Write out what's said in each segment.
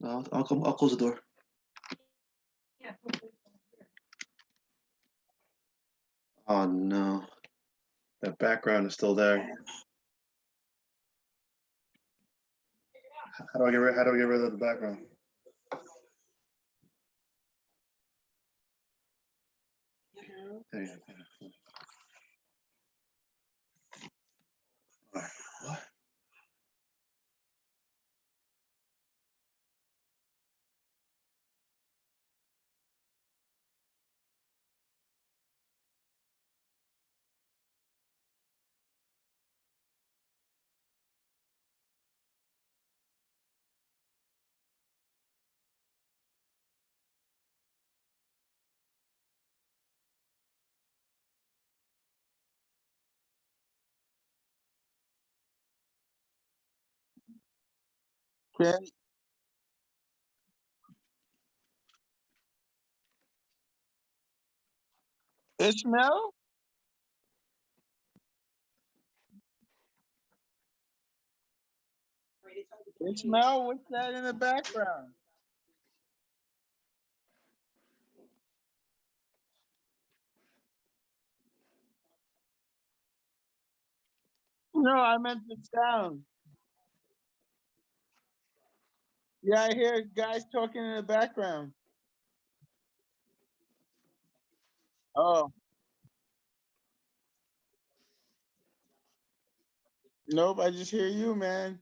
No, I'll close the door. Oh no, that background is still there. How do I get rid of the background? There you go. All right. What? Can Ishmael? Ishmael, what's that in the background? No, I meant the sound. Yeah, I hear guys talking in the background. Oh, nope, I just hear you, man.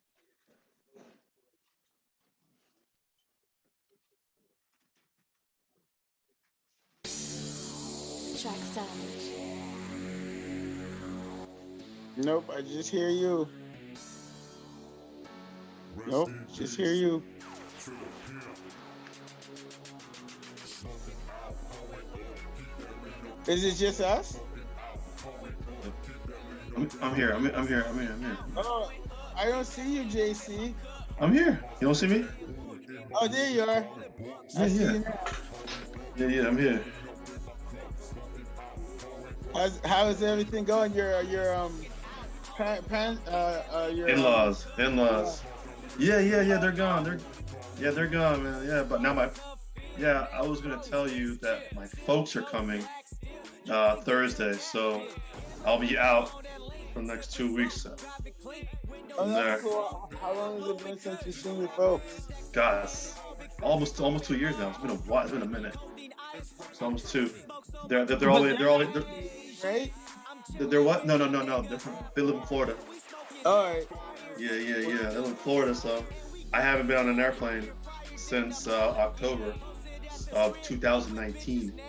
Track Savage. Nope, I just hear you. Nope, just hear you. Is it just us? I'm here. I'm here. I'm here. I'm here. Oh, I don't see you, JC. I'm here. You don't see me? Oh, there you are. Yeah, I see yeah. you now. Yeah. I'm here. How is everything going? Your your In-laws. Yeah. They're gone. They're gone, man. Yeah, but now I was gonna tell you that my folks are coming Thursday, so I'll be out for the next 2 weeks Oh, from that's there. cool. How long has it been since you've seen your folks? Guys, almost 2 years now. It's been a while. It's been a minute. It's almost two. They're all Right? they're what? No. They live in Florida. All right. Yeah. They live in Florida, so I haven't been on an airplane since October of 2019.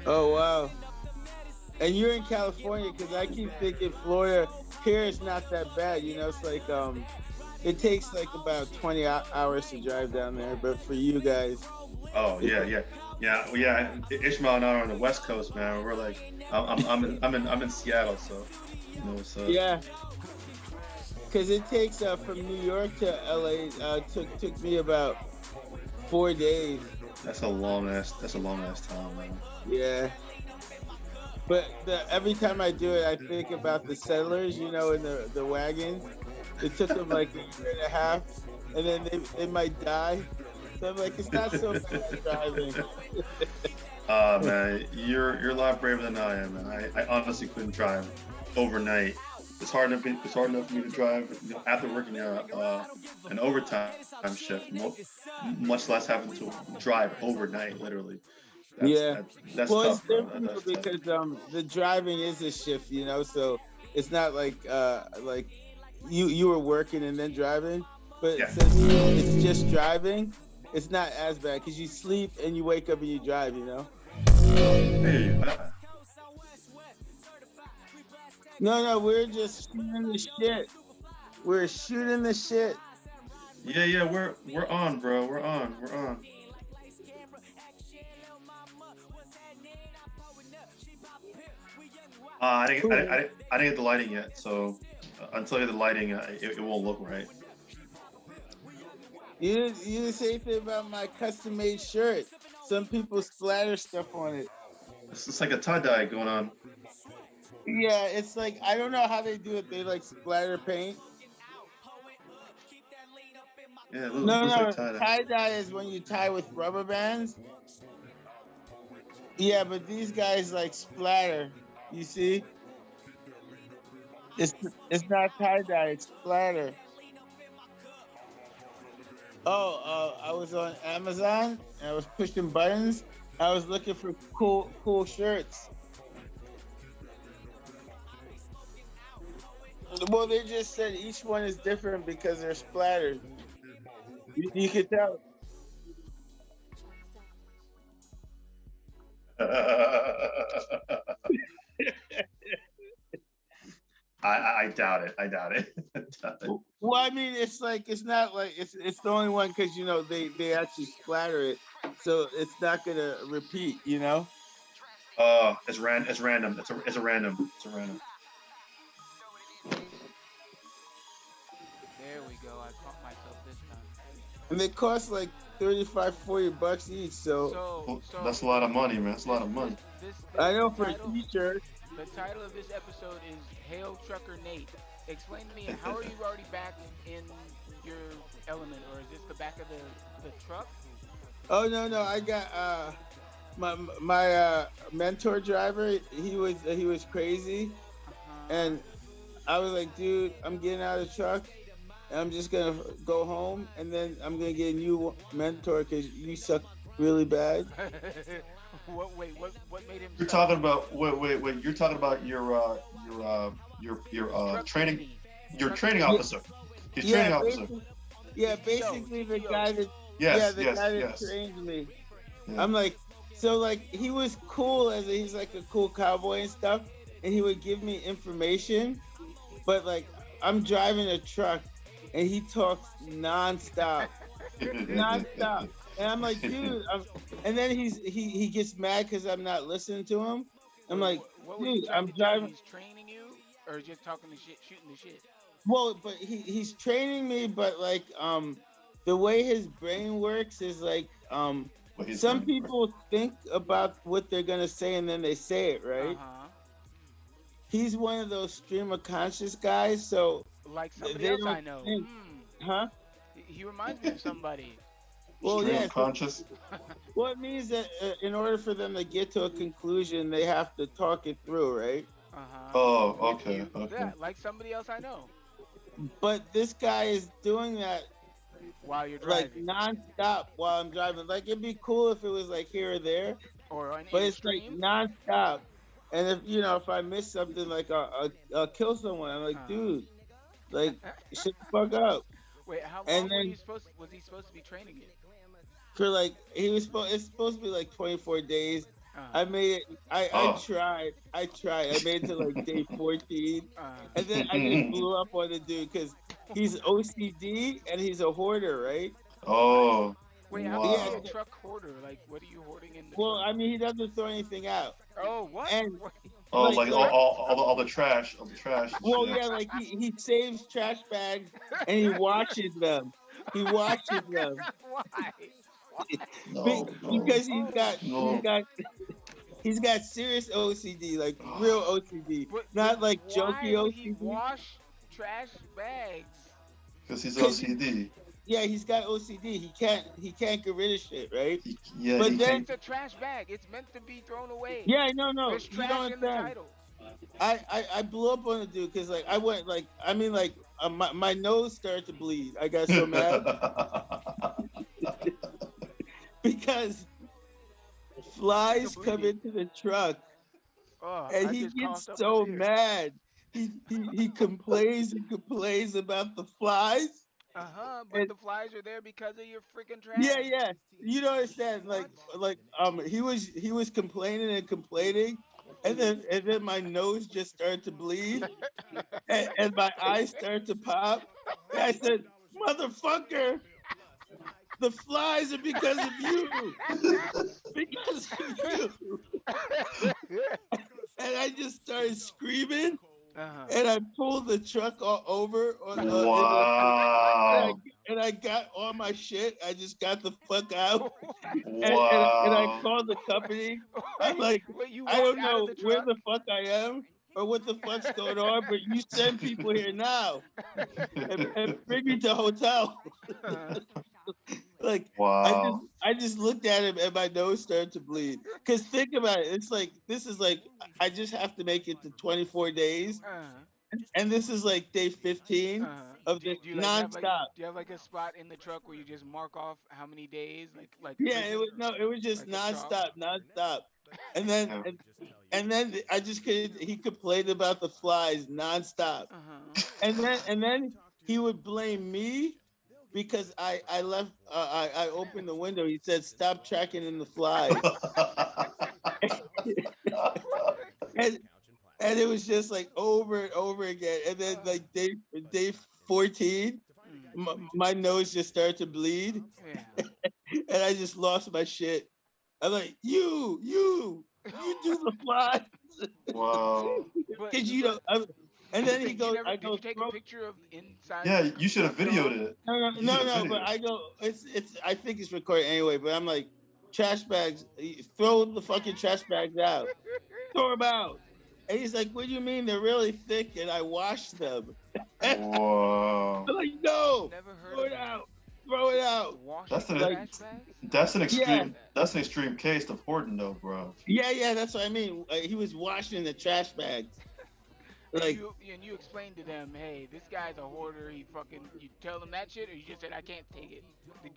Oh, wow. And you're in California, because I keep thinking Florida here is not that bad. You know, it's like it takes like about 20 hours to drive down there, but for you guys, Oh yeah. Ishmael and I are on the West Coast, man. We're like, I'm in Seattle, so you know, so yeah, because it takes from New York to LA took me about 4 days. that's a long ass time, man. Yeah, but every time I do it, I think about the settlers, you know, in the wagons. It took them like a year and a half, and then they might die. So I'm like, it's not so bad driving. Man, you're a lot braver than I am, man. I honestly couldn't drive overnight. It's hard enough for me to drive, you know, after working an overtime shift, much less having to drive overnight, literally. Yeah. That's Well, it's tough, bro. different though, That's tough. because the driving is a shift, you know, so it's not like you were working and then driving, but Yeah. since it's just driving, it's not as bad because you sleep and you wake up and you drive, you know. Hey, No, we're just shooting the shit. We're shooting the shit. yeah. We're on, bro. We're on. We're on. I didn't get the lighting yet, so until I get the lighting, it won't look right. You didn't say anything about my custom made shirt. Some people splatter stuff on it. It's like a tie dye going on. Yeah, it's like I don't know how they do it. They like splatter paint. Yeah, it No, looks like no, tie dye. tie dye is when you tie with rubber bands. Yeah, but these guys like splatter. You see, it's it's not tie dye, it's splatter. Oh, I was on Amazon and I was pushing buttons. I was looking for cool shirts. Well, they just said each one is different because they're splattered. You can tell. I doubt it. I doubt it. I doubt it. Well, I mean, it's like it's not like it's the only one because they actually splatter it, so it's not gonna repeat. It's random. It's a random. It's a random. There we go. I caught myself this time. And they cost like 35, $40 each. So That's a lot of money, man. That's a lot of money. I know the for a title, t-shirt. the title of this episode is Hail Trucker Nate. Explain to me, how are you already back in your element, or is this the back of the truck? Oh no, I got my mentor driver. He was crazy, and I was like, dude, I'm getting out of the truck. And I'm just gonna go home, and then I'm gonna get a new mentor because you suck really bad. What made him? You're stop? talking about wait. You're talking about Truck training training. your Truck training training. officer. His training officer. Basically the CTO. guy that Yes, the yes, guy that yes. trained me. Yeah. I'm like, so like he was cool he's like a cool cowboy and stuff, and he would give me information, but like I'm driving a truck, and he talks nonstop, nonstop, and I'm like, dude, and then he gets mad because I'm not listening to him. I'm Wait, like, what was he dude, trying I'm to do? driving. He's training you, or just talking the shit, shooting the shit? Well, but he's training me, but like the way his brain works is like But he's some running. people think about what they're gonna say and then they say it, right? Uh-huh. He's one of those stream of conscious guys, so Like somebody they else don't I know. think, huh? He reminds me of somebody. Well, Stream yeah. of conscious. Well, it means that in order for them to get to a conclusion, they have to talk it through, right? Uh-huh. Oh, okay, okay. Yeah, like somebody else I know. But this guy is doing that While you're like driving. nonstop while I'm driving. Like it'd be cool if it was like here or there, Or on but in it's like stream. nonstop. And if I miss something, like I'll kill someone. I'm like, dude, like shut the fuck up. Wait, how And long then was he supposed to be training you? for like it's supposed to be like 24 days. I made it. I Oh. tried. I made it to like day 14, Uh, and then I just blew up on the dude because he's OCD and he's a hoarder, right? Oh. wait, how Wow. can you be a truck hoarder? Like, what are you hoarding in the Well, truck? I mean, he doesn't throw anything out. Oh, what? And Oh, like, like all the trash, all the trash. and well, shit. yeah, like he saves trash bags and he washes them. He washes them Why? No, because no. he's got serious OCD, like real OCD, not like jokey why would he OCD. wash trash bags? Because he's 'Cause OCD. Yeah, he's got OCD. He can't get rid of shit, right? Yeah, But he then- It's a trash bag. It's meant to be thrown away. Yeah, no, There's you trash don't in the understand. title. I blew up on the dude because like I went like I mean like my nose started to bleed. I got so mad because flies come into the truck Oh, and I he just gets coughed up so a tear. mad. He complains and complains about the flies. But and- the flies are there because of your freaking trash. Yeah. You don't understand. Like he was complaining and complaining, and then my nose just started to bleed, and my eyes started to pop. And I said, "Motherfucker, the flies are because of you, because of you." And I just started screaming, and I pulled the truck all over. Wow. And I got all my shit. I just got the fuck out. And I Wow. called the company. I'm like, Wait, you I don't walked out know of the where truck? the fuck I am. or what the fuck's going on, but you send people here now and bring me to the hotel. Like Wow. I just looked at him and my nose started to bleed. Cause think about it, it's like this is like I just have to make it to 24 days, and this is like day 15 of this Do you like have like nonstop. do you have like a spot in the truck where you just mark off how many days, like Yeah, it prison, was no, it was just like a chalk? nonstop, and then Yeah. and then I just could he complained about the flies nonstop, and then he would blame me because I left I opened the window. He said stop tracking in the flies, and and it was just like over and over again. And then like day 14, my nose just started to bleed, Yeah. and I just lost my shit. I'm like, you do the flies, Wow. But cause you know. And then he goes, I did go you take a throw. picture of inside Yeah, the you should have truck at all? videoed it. No, no, You should no, have no. But videoed I go, it's. I think it's recorded anyway. But I'm like, trash bags. Throw the fucking trash bags out. Throw them out. And he's like, what do you mean they're really thick? And I washed them. it. Wow. I'm like, no, Never heard throw of it out. Throw it out. washing That's an Like, trash bags. that's an yeah, extreme case of hoarding though, bro. yeah. That's what I mean. He was washing the trash bags. And Like, you explained to them, hey, this guy's a hoarder. He fucking. You tell them that shit, or you just said I can't take it.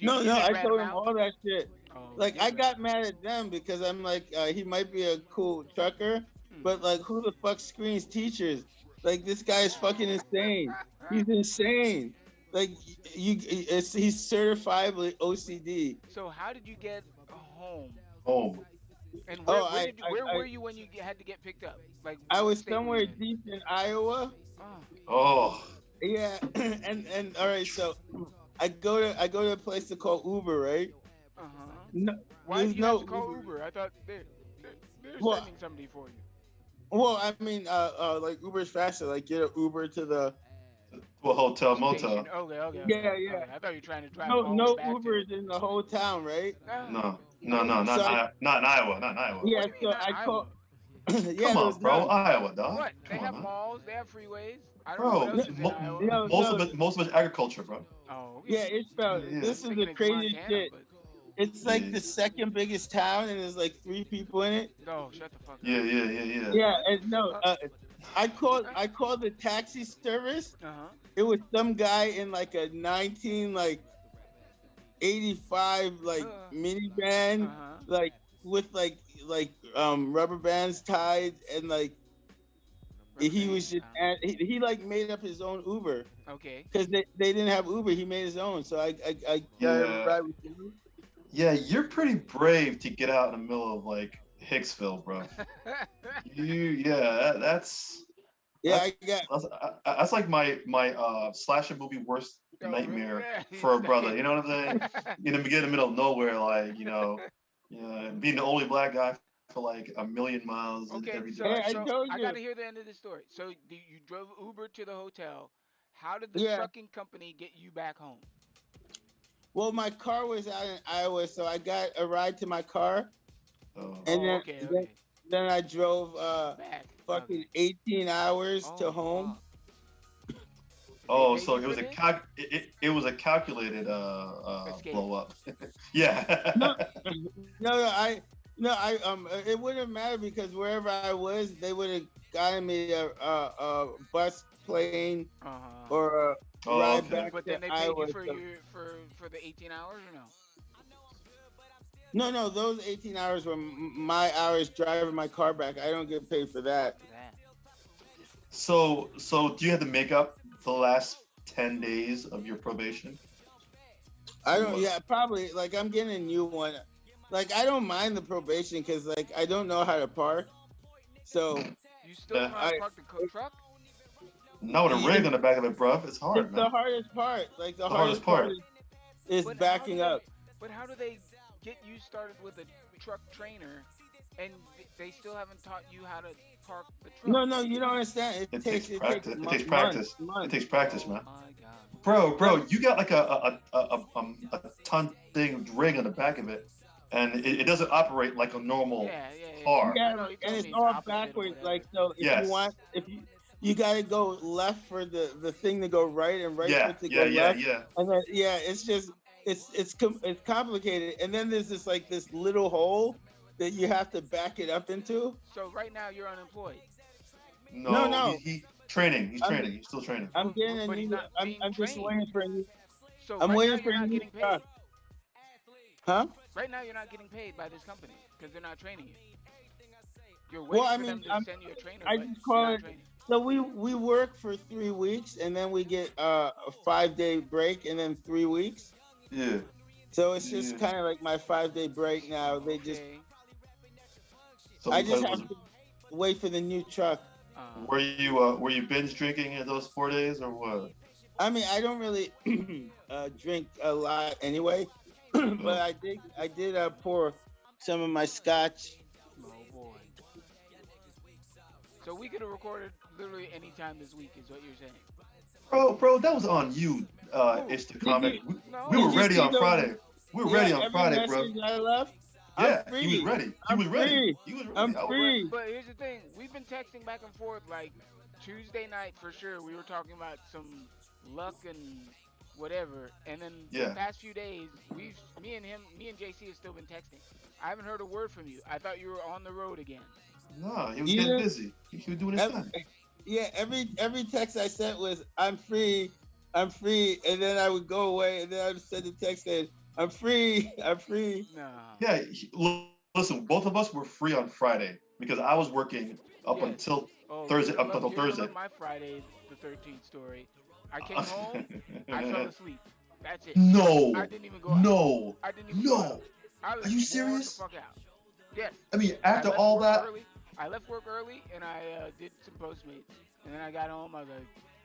no, You no. just I rat told him him out? all that shit. Oh, Like, you I did got mad at them because I'm like, he might be a cool trucker, but like, who the fuck screens teachers? Like, this guy is fucking insane. He's insane. Like, he's certifiably OCD. So how did you get home? Home. And Oh, where were you when you had to get picked up? Like I what was state were somewhere you in? deep in Iowa. Oh, Oh. Yeah, and all right, so I go to a place to call Uber, right? No, Why there's did you no have to call Uber? I thought they're Well, sending somebody for you. well, I mean, like Uber's faster. Like get an Uber to the. To a hotel motel. Station. Okay. Yeah, yeah. Okay. I thought you were trying to drive No, all the way no back Ubers in the whole town, right? No, So not in Iowa, not in Iowa. What yeah, do you mean so not I Iowa? call. Yeah, Come there on, was bro, none. Iowa, dog. What? They Come have on, man. malls. They have freeways. I don't know what Bro, else is in Iowa. No, most of it's agriculture, bro. Oh, okay. Yeah, it's about. Yeah. This is Thinking the it's craziest Montana, shit. but It's like Yeah. the second biggest town, and there's like 3 people in it. no, shut the fuck up. Yeah. Yeah, and no, I called the taxi service. It was some guy in like a 85 minivan, like with like rubber bands tied, and like he was just he like made up his own Uber Okay. because they didn't have Uber. He made his own, so I got Yeah. him ride with him. Yeah, you're pretty brave to get out in the middle of like Hicksville, bro. That's Yeah, I got. that's like my slasher movie worst nightmare for a brother. You know what I'm saying? You know, get in the middle of nowhere, like being the only black guy for like a million miles Okay, every so, day. Hey, I so told I you. gotta hear the end of the story. So you drove Uber to the hotel. How did the Yeah. trucking company get you back home? Well, my car was out in Iowa, so I got a ride to my car, Oh. and then Okay. then I drove Back. fucking 18 hours Oh, to home. fuck. Oh, They so pay you it was for a this? it was a calculated Escape. blow up. Yeah. No, it wouldn't have mattered because wherever I was, they would have gotten me a bus, plane, or a Oh, ride okay. back But to then they paid Iowa. you for the 18 hours or no? No, those 18 hours were my hours driving my car back. I don't get paid for that. That. So do you have to make up the last 10 days of your probation? I don't. Yeah, probably. Like I'm getting a new one. Like I don't mind the probation because like I don't know how to park. So You still don't know how to park the truck? Not with a rig on the back of it, bruv. It's hard, it's the man. hardest part. Like the hardest hardest part. part is But backing up. But how do they get you started with a truck trainer, and they still haven't taught you how to park the truck? No, you don't understand. It takes it practice. takes It takes months, practice. months. It takes practice, man. Oh my god. Bro, you got like a ton thing rig on the back of it. and it doesn't operate like a normal Yeah. car. I Yeah, know you and told it's me it's all opposite or backwards. whatever. Like so, if you Yes. want, if you gotta go left for the thing to go right, and right for Yeah. it to go Yeah. Yeah. left, Yeah. and then yeah, it's just it's complicated. And then there's this little hole that you have to back it up into. So right now you're unemployed. No, No, no, he training. He's I'm training. He's still training. I'm getting a But he's new. not I'm being I'm just trained. waiting for a new. So I'm right now waiting for you're a not new getting paid. truck. Huh? Right now you're not getting paid by this company because they're not training you. You're Well, waiting I for mean, them to send you a trainer, I but just you're call not it. training. So we work for 3 weeks, and then we get a 5 day break, and then 3 weeks. Yeah. So it's just Yeah. kind of like my 5 day break now. They just Okay. So I because just have to wait for the new truck. were you binge drinking in those 4 days or what? I mean, I don't really drink a lot anyway, but I did pour some of my scotch. Oh boy. So we could have recorded literally any time this week, is what you're saying. Bro, that was on you. Who? It's the comic. No. We were Did you ready see on those? Friday. We were Yeah, ready on every Friday, bro. message I left, Yeah, I'm free. he was ready. He I'm was ready. free. He was ready. I'm I was free. ready. But here's the thing: we've been texting back and forth. Like Tuesday night for sure, we were talking about some luck and whatever. And then Yeah. the past few days, me and JC have still been texting. I haven't heard a word from you. I thought you were on the road again. Nah, he was You getting didn't- busy. He was doing his thing. Yeah, every text I sent was I'm free, and then I would go away, and then I would send a text saying I'm free, I'm free. No. Yeah, listen, both of us were free on Friday because I was working up Yes. until Oh, Thursday, you're up gonna until love- you're gonna Thursday. love my Friday the 13th story. I came home, I fell asleep. That's it. No, I didn't even go out. no, I didn't even go out. no. I was Are you worn serious? The fuck out. Yes. I mean, I after left all work that, early. I left work early and I did some Postmates, and then I got home. I was like,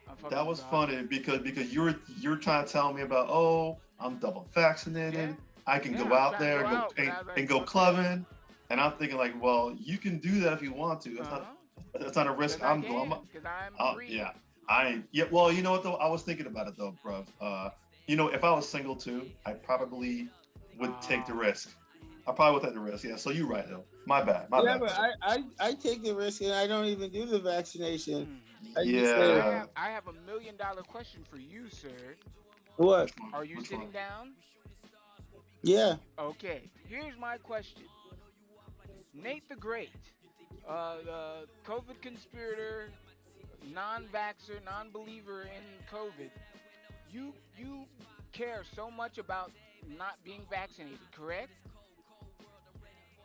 I'm fucking that was exhausted. funny because you were trying to tell me about, oh, I'm double vaccinated. Yeah. I can Yeah, go I'm out trying to there go and out, but I was like, and go fuck clubbing. And I'm thinking like, well, you can do that if you want to. Uh-huh. That's not a risk Because I'm going. Because I'm free. Yeah. Yeah. Well, you know what though? I was thinking about it though, bro. If I was single too, I probably would take the risk. I probably would take the risk. Yeah. So you're right though. My bad. Yeah, bad. but I take the risk, and I don't even do the vaccination. I just Yeah. say, I have $1 million question for you, sir. what? Are you Which sitting one? down? Yeah. Okay. Here's my question. Nate the Great, COVID conspirator, non-vaxxer, non-believer in COVID. You care so much about not being vaccinated, correct?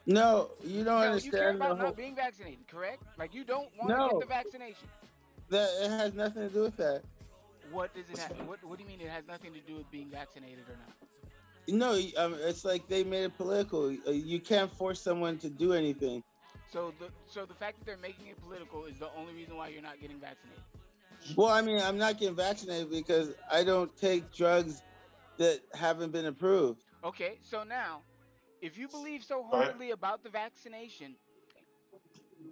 No, you don't No, you care understand the about whole. not being vaccinated, correct? Like you don't want to No. get the vaccination. That it has nothing to do with that. What does it have? What do you mean it has nothing to do with being vaccinated or not? No, it's like they made it political. You can't force someone to do anything. So the fact that they're making it political is the only reason why you're not getting vaccinated. Well, I mean, I'm not getting vaccinated because I don't take drugs that haven't been approved. Okay, so now, if you believe so All right. hardly about the vaccination,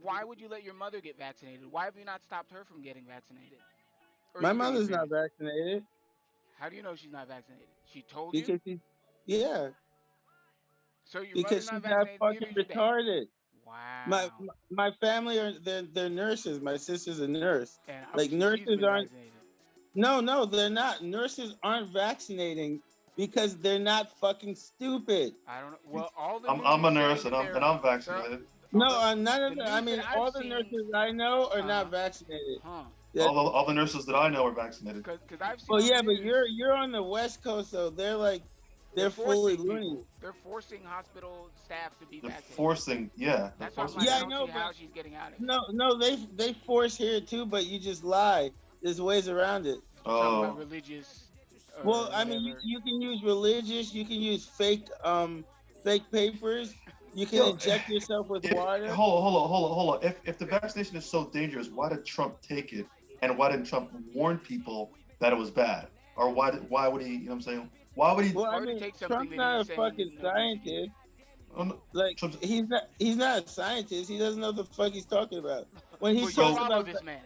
why would you let your mother get vaccinated? Why have you not stopped her from getting vaccinated? Or My you don't mother's agree? not vaccinated How do you know she's not vaccinated? She told you. because yeah, So your because mother's not she's not vaccinated. fucking neither is your dad. retarded. Wow. My family are they're nurses. My sister's a nurse. And like, she's nurses been aren't- vaccinated. No, they're not. Nurses aren't vaccinating because they're not fucking stupid. I don't know. Well, all the I'm a nurses nurse saying and that I'm they're- vaccinated. No, the- none of the them. I news mean, that I've all the seen- nurses I know are not Uh-huh. vaccinated. Huh? Yeah. All the nurses that I know are vaccinated. Because I've seen. Well, on yeah, the but news, you're on the West Coast, so they're fully forcing loony. people. They're forcing hospital staff to be They're vaccinated. forcing, yeah. They're That's why I'm forcing. like, Yeah, I I don't know, see how but- she's getting out of it. No, they force here too, but you just lie. There's ways around it. Talking about Oh, religious. Well, I mean, whatever. you can use religious, you can use fake papers, you can Yo, inject yourself with water. hold on. If the vaccination is so dangerous, why did Trump take it? And why didn't Trump warn people that it was bad? Or why would he? You know what I'm saying? Why would he? Well, Why I would he mean, take something Trump's that not a he's saying fucking no- scientist. Um, Like Trump's- he's not a scientist. He doesn't know what the fuck he's talking about. When Well, he's you talking follow about this man.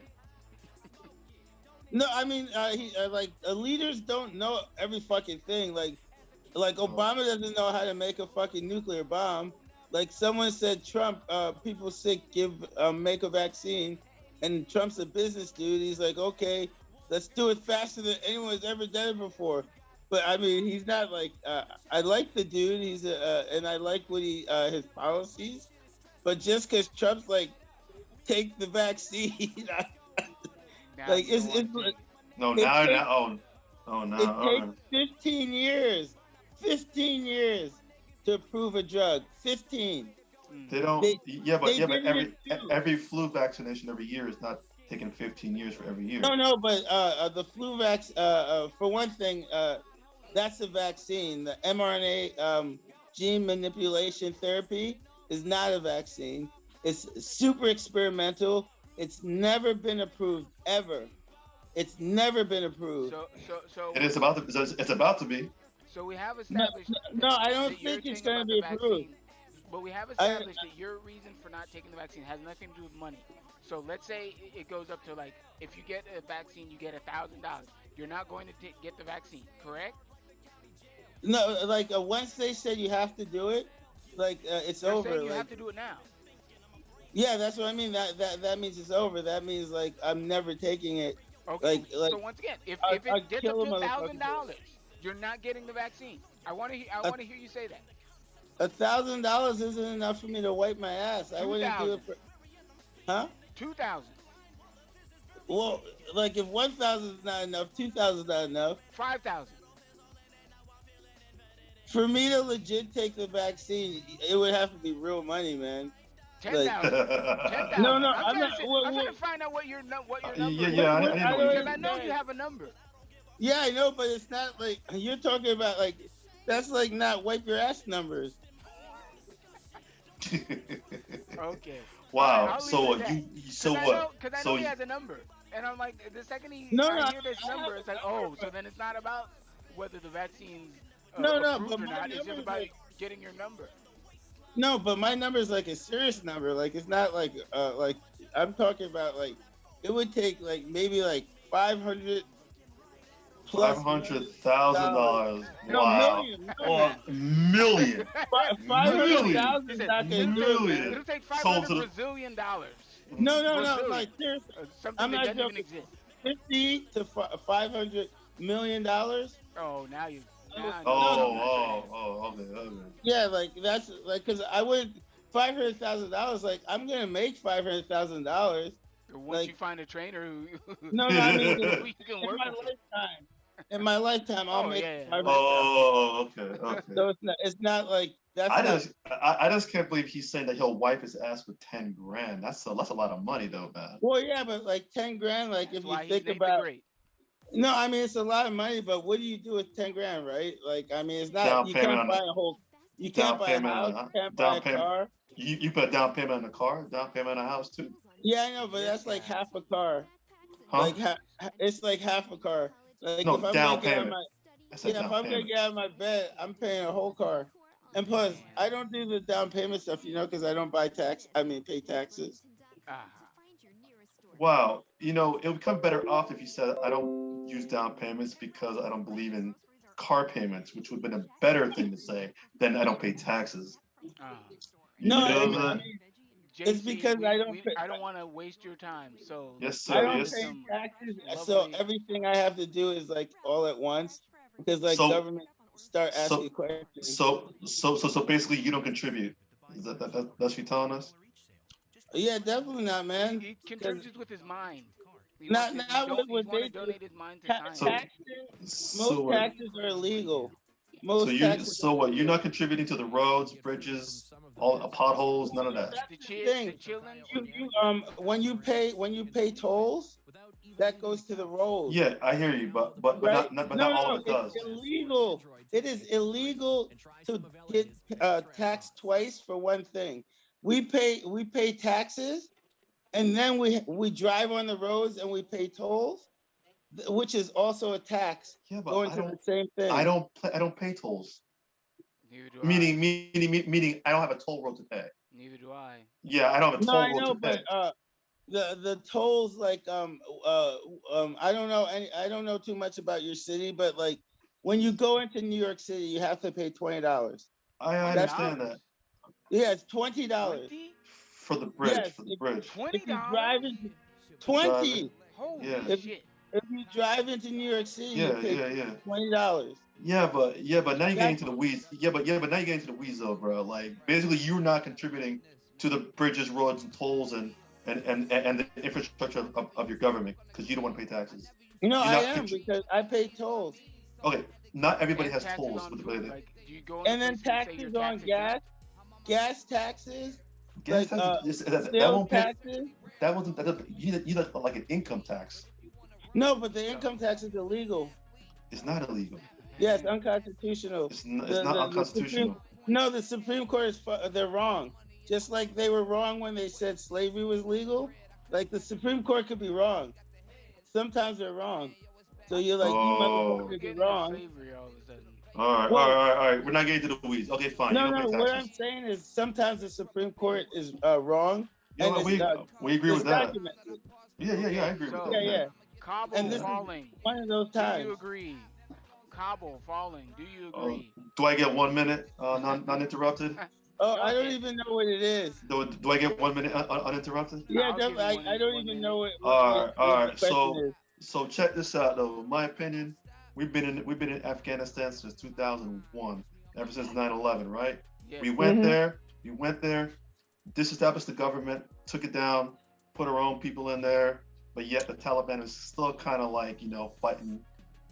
no, I mean leaders don't know every fucking thing. Like Like Obama doesn't know how to make a fucking nuclear bomb. Like someone said, Trump, people sick, make a vaccine, and Trump's a business dude. He's like, okay, let's do it faster than anyone's ever done it before. But I mean, he's not like. I like the dude. And I like what his policies. But just because Trump's like, take the vaccine, Now like you don't it's want to. No, it now, takes- now, oh, no. it takes 15 years. 15 years to approve a drug. 15. They don't. They- yeah, but they yeah, but did it too. every flu vaccination every year is not taking 15 years for every year. No, but the flu vax. For one thing, that's a vaccine. The mRNA gene manipulation therapy is not a vaccine. It's super experimental. It's never been approved ever. It's never been approved. So It is about to. It's about to be. So we have No, established. no, I don't that your think it's thing going to about be the approved. vaccine- But we have established that your reason for not taking the vaccine has nothing to do with money. So let's say it goes up to like, if you get a vaccine, you get $1,000. You're not going to get the vaccine, correct? No, like once they said you have to do it, like it's They're over. saying you Like, have to do it now. yeah, that's what I mean. That means it's over. That means like I'm never taking it. Okay. Like So once again, if I'll it gets up kill to a motherfucker. $1,000, you're not getting the vaccine. I want to hear you say that. $1,000 isn't enough for me to wipe my ass. I wouldn't do it for. Huh? 2,000, Well, like if 1,000 is not enough, 2,000 is not enough. 5,000. For me to legit take the vaccine, it would have to be real money, man. 10,000. 10,000. No, no, I'm I'm not. trying to find out what your number Yeah, is. yeah, I What- didn't I know. don't Because I know understand. you have a number. Yeah, I know, but it's not like you're talking about. Like that's like not wipe your ass numbers. Okay. Wow. I'll So leave it at you. So Because what? I know So he has a number. And I'm like, the second I No, hear this I have number, a it's like, number, oh, so then it's not about whether the vaccine's No, approved but or my not. It's just number's about like- getting your number. No, but my number is like a serious number. Like it's not like I'm talking about like it would take like maybe like 500 plus $500,000. No, Wow. million. Or million. 500,000 He is said, not gonna do it, million. man. It'll take Sold 500 to the- Brazilian dollars. No, Brazilian. like seriously, Something I'm that not doesn't even joking. exist. 50 to 500 million dollars. Oh, now you. Okay. Yeah, like that's like because I would $500,000. Like I'm gonna make $500,000. Once Like- you find a trainer who, No, I mean who you can in work my with. lifetime. In my lifetime, I'll Oh, make yeah. 500,000. Oh, okay. So it's not like that's I just can't believe he's saying that he'll wipe his ass with 10 grand. That's a lot of money though, man. Well, yeah, but like 10 grand, like That's if why you he's think Nate the about, Great. no, I mean it's a lot of money, but what do you do with 10 grand, right? Like, I mean, it's not Down you payment can't on buy it. a whole, you Down can't buy a payment on house, it. you can't Down buy a payment. car. You put a down payment on the car, down payment on a house too. Yeah, I know, but that's like half a car. Huh? Like it's like half a car. Like No, if I'm down gonna get out of payment. my, I said yeah, if down I'm gonna payment. get out of my bed, I'm paying a whole car. And plus, I don't do the down payment stuff, because I don't pay taxes. Ah. Wow, it would come better off if you said I don't use down payments because I don't believe in car payments, which would have been a better thing to say than I don't pay taxes. Ah. No, You know I what mean, I'm saying? It's because I don't pay- I don't want to waste your time. So Yes, I sir. don't Yes. pay some taxes, so lovely- everything I have to do is like all at once because like So- government start so- asking questions. So basically, you don't contribute. Is that's what you're telling us? Yeah, definitely not, man. He contributes with his mind. He Not- wants to- not he what want they to do. donate his mind to Ta- science. taxes, So most what? taxes are illegal. Most taxes. So what? You're not contributing to the roads, bridges, all potholes, none of that. the thing. children. When you pay tolls, that goes to the road. Yeah, I hear you, but Right? not no, all of it does. It's illegal. It is illegal to get taxed twice for one thing. We pay taxes, and then we drive on the roads and we pay tolls, which is also a tax Yeah, but going I to don't. the same thing. I don't pay tolls. Neither do I. Meaning, I don't have a toll road to pay. Neither do I. Yeah, I don't have a No, toll I road know, to pay. but the tolls like I don't know I don't know too much about your city, but like when you go into New York City, you have to pay $20. I understand that Yeah, it's $20 $20? for the bridge. Yes, For the bridge. if you $20? drive into Driving. 20. Holy Yeah. shit. If you drive into New York City, you Yeah, pay yeah. $20. Yeah, but now you're getting That's into the weeds. Yeah, but now you're getting into the weeds though, bro. Like basically, you're not contributing to the bridges, roads, and tolls, and the infrastructure of your government because you don't want to pay taxes. No, You're I not am contri- because I pay tolls. Okay, not everybody And has taxes tolls on with the food. way Like, do you go in And the then place and say your taxes on tax gas taxes, gas like taxes. That sales won't pay. taxes. That wasn't. You need like an income tax. No, but the income tax is illegal. It's not illegal. Yes, unconstitutional. It's not The unconstitutional. The Supreme Court they're wrong. Just like they were wrong when they said slavery was legal. Like the Supreme Court could be wrong. Sometimes they're wrong. So you're like, you motherfuckers are getting wrong. slavery all of a sudden. All right. We're not getting into the weeds. Okay, fine. No, you don't no. pay What taxes. I'm saying is sometimes the Supreme Court is wrong. Yeah, And we agree it's with that. documented. Yeah, I agree So- with that. Yeah. Kabul And this is falling. one of those Do you times. agree? Kabul falling. Do you agree? Do I get 1 minute non-interrupted? Oh, Go I don't ahead. even know what it is. Do I get 1 minute uninterrupted? Yeah, I'll give you definitely. I don't even know what All what right. the question is. So check this out, though. In my opinion, we've been in Afghanistan since 2001, ever since 9/11, right? Yes. We went Mhm. there, disestablished the government, took it down, put our own people in there, but yet the Taliban is still kind of like, fighting,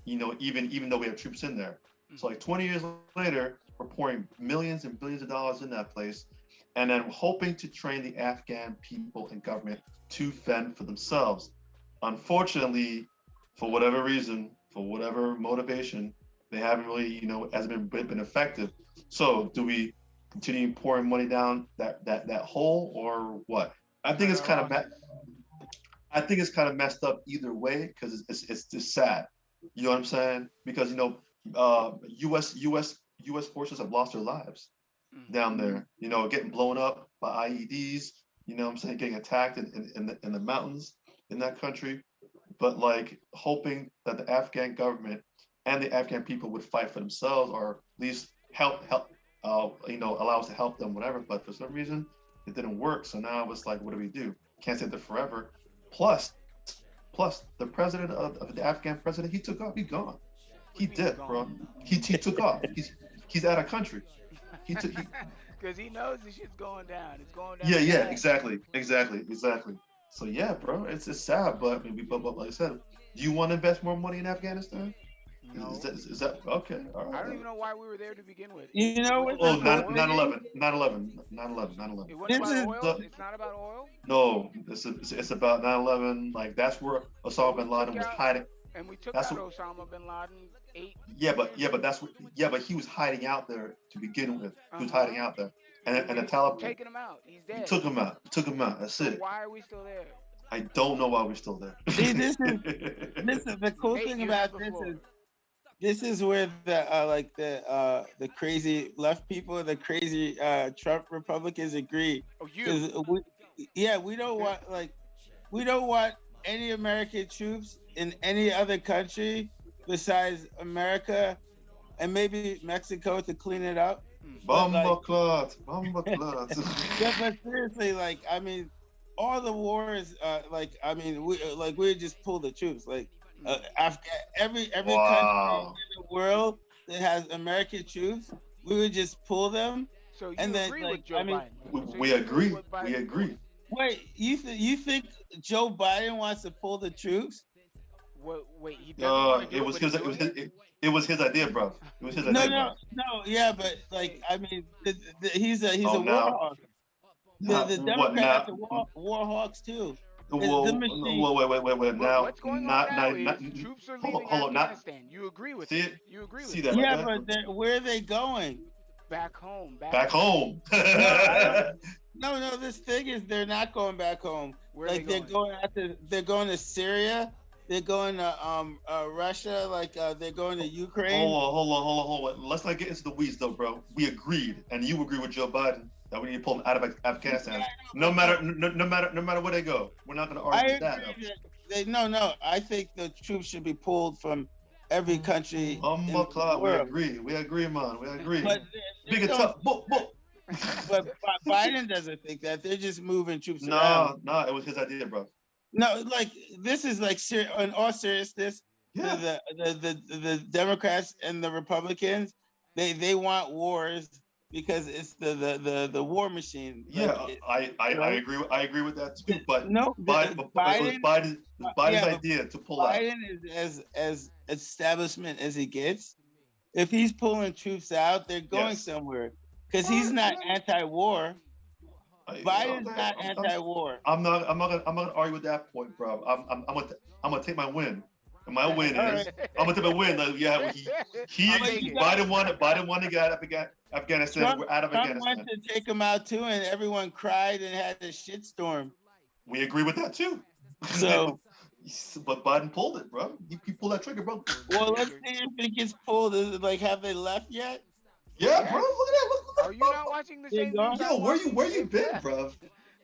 even though we have troops in there. So like 20 years later, we're pouring millions and billions of dollars in that place, and then hoping to train the Afghan people and government to fend for themselves. Unfortunately, for whatever reason, for whatever motivation, they haven't really, hasn't been effective. So do we continue pouring money down that hole, or what? I think it's kind of messed up either way because it's just sad. You know what I'm saying? Because U.S. forces have lost their lives down there. Getting blown up by IEDs. You know what I'm saying? Getting attacked in the mountains in that country, but like hoping that the Afghan government and the Afghan people would fight for themselves, or at least help allow us to help them, whatever. But for some reason, it didn't work. So now it's like, what do we do? Can't stay there forever. Plus, the president of the Afghan president, he took off. He's gone. He did, bro. He took off. He's out of country. Because he knows this shit's going down. It's going down. Yeah, exactly. So yeah, bro, it's sad, but like I said, do you want to invest more money in Afghanistan? No. Is that okay? All right. I don't even know why we were there to begin with. You know what? Oh, the 9/11. It wasn't This about is- oil. It's not about oil. No, it's about 9/11. Like that's where Osama bin Laden was hiding. And we took That's out what- Osama bin Laden 8. Yeah, but he was hiding out there to begin with. He was hiding out there, and the Taliban Taking him out. He's dead. took him out. That's So it. why are we still there? I don't know why we're still there. See, this is the cool Nate, thing you about have the this floor. is this is where the crazy left people, the crazy Trump Republicans agree. Oh, you. 'Cause we don't want any American troops in any other country besides America and maybe Mexico to clean it up. Bomba clot. Yeah, but seriously, all the wars, we just pull the troops. Every country Wow. in the world that has American troops, we would just pull them. So you and then, agree like, with Joe I mean, Biden? So We you agree. with Biden? We agree. Wait, you think Joe Biden wants to pull the troops? Wait, he doesn't want to do It was but his. he's doing it? It was his idea, bro. It was his No, idea. yeah, but he's a Oh, war now- hawk. Now, The what Democrats now? are war hawks too. Whoa, the machine. wait. Now, What's going not, on now not, is troops are hold leaving on, not- Afghanistan. You agree with See it? it? You agree with See it? that? Yeah, right there? but where are they going? Back home. Back home. No, this thing is they're not going back home. Where are Like they going? they're going to Syria, they're going to Russia, they're going to Ukraine. Hold on. Let's not get into the weeds, though, bro. We agreed, and you agree with Joe Biden that we need to pull them out of Afghanistan, no matter where they go. We're not going to I argue with that. agree that I think the troops should be pulled from every country in the Cloud, we world. agree. We agree, man. We agree. But Big they and don't. tough. Boop, boop. But Biden doesn't think that. They're just moving troops around. Nah, it was his idea, bro. No, like this is like in all seriousness, Yeah. the Democrats and the Republicans, they want wars because it's the war machine. Yeah, Like, I right? agree. I agree with that too. But No, Biden, it was Biden's yeah, idea to pull out. Biden is as establishment as he gets. If he's pulling troops out, they're going Yes. somewhere because he's not anti-war. Biden's Okay, not anti-war. I'm not gonna argue with that point, bro. I'm gonna take my win. And my win is I'm gonna take my win. Like, yeah, Biden wanted to get out of Afghanistan. We're out of Trump Afghanistan. wanted to take him out too, and everyone cried and had a shitstorm. We agree with that too. So, but Biden pulled it, bro. He pulled that trigger, bro. well, let's see if it gets pulled. Is it like, have they left yet? Yeah, bro. Look at that. Are you not watching the same news? Yo, where you been, bro?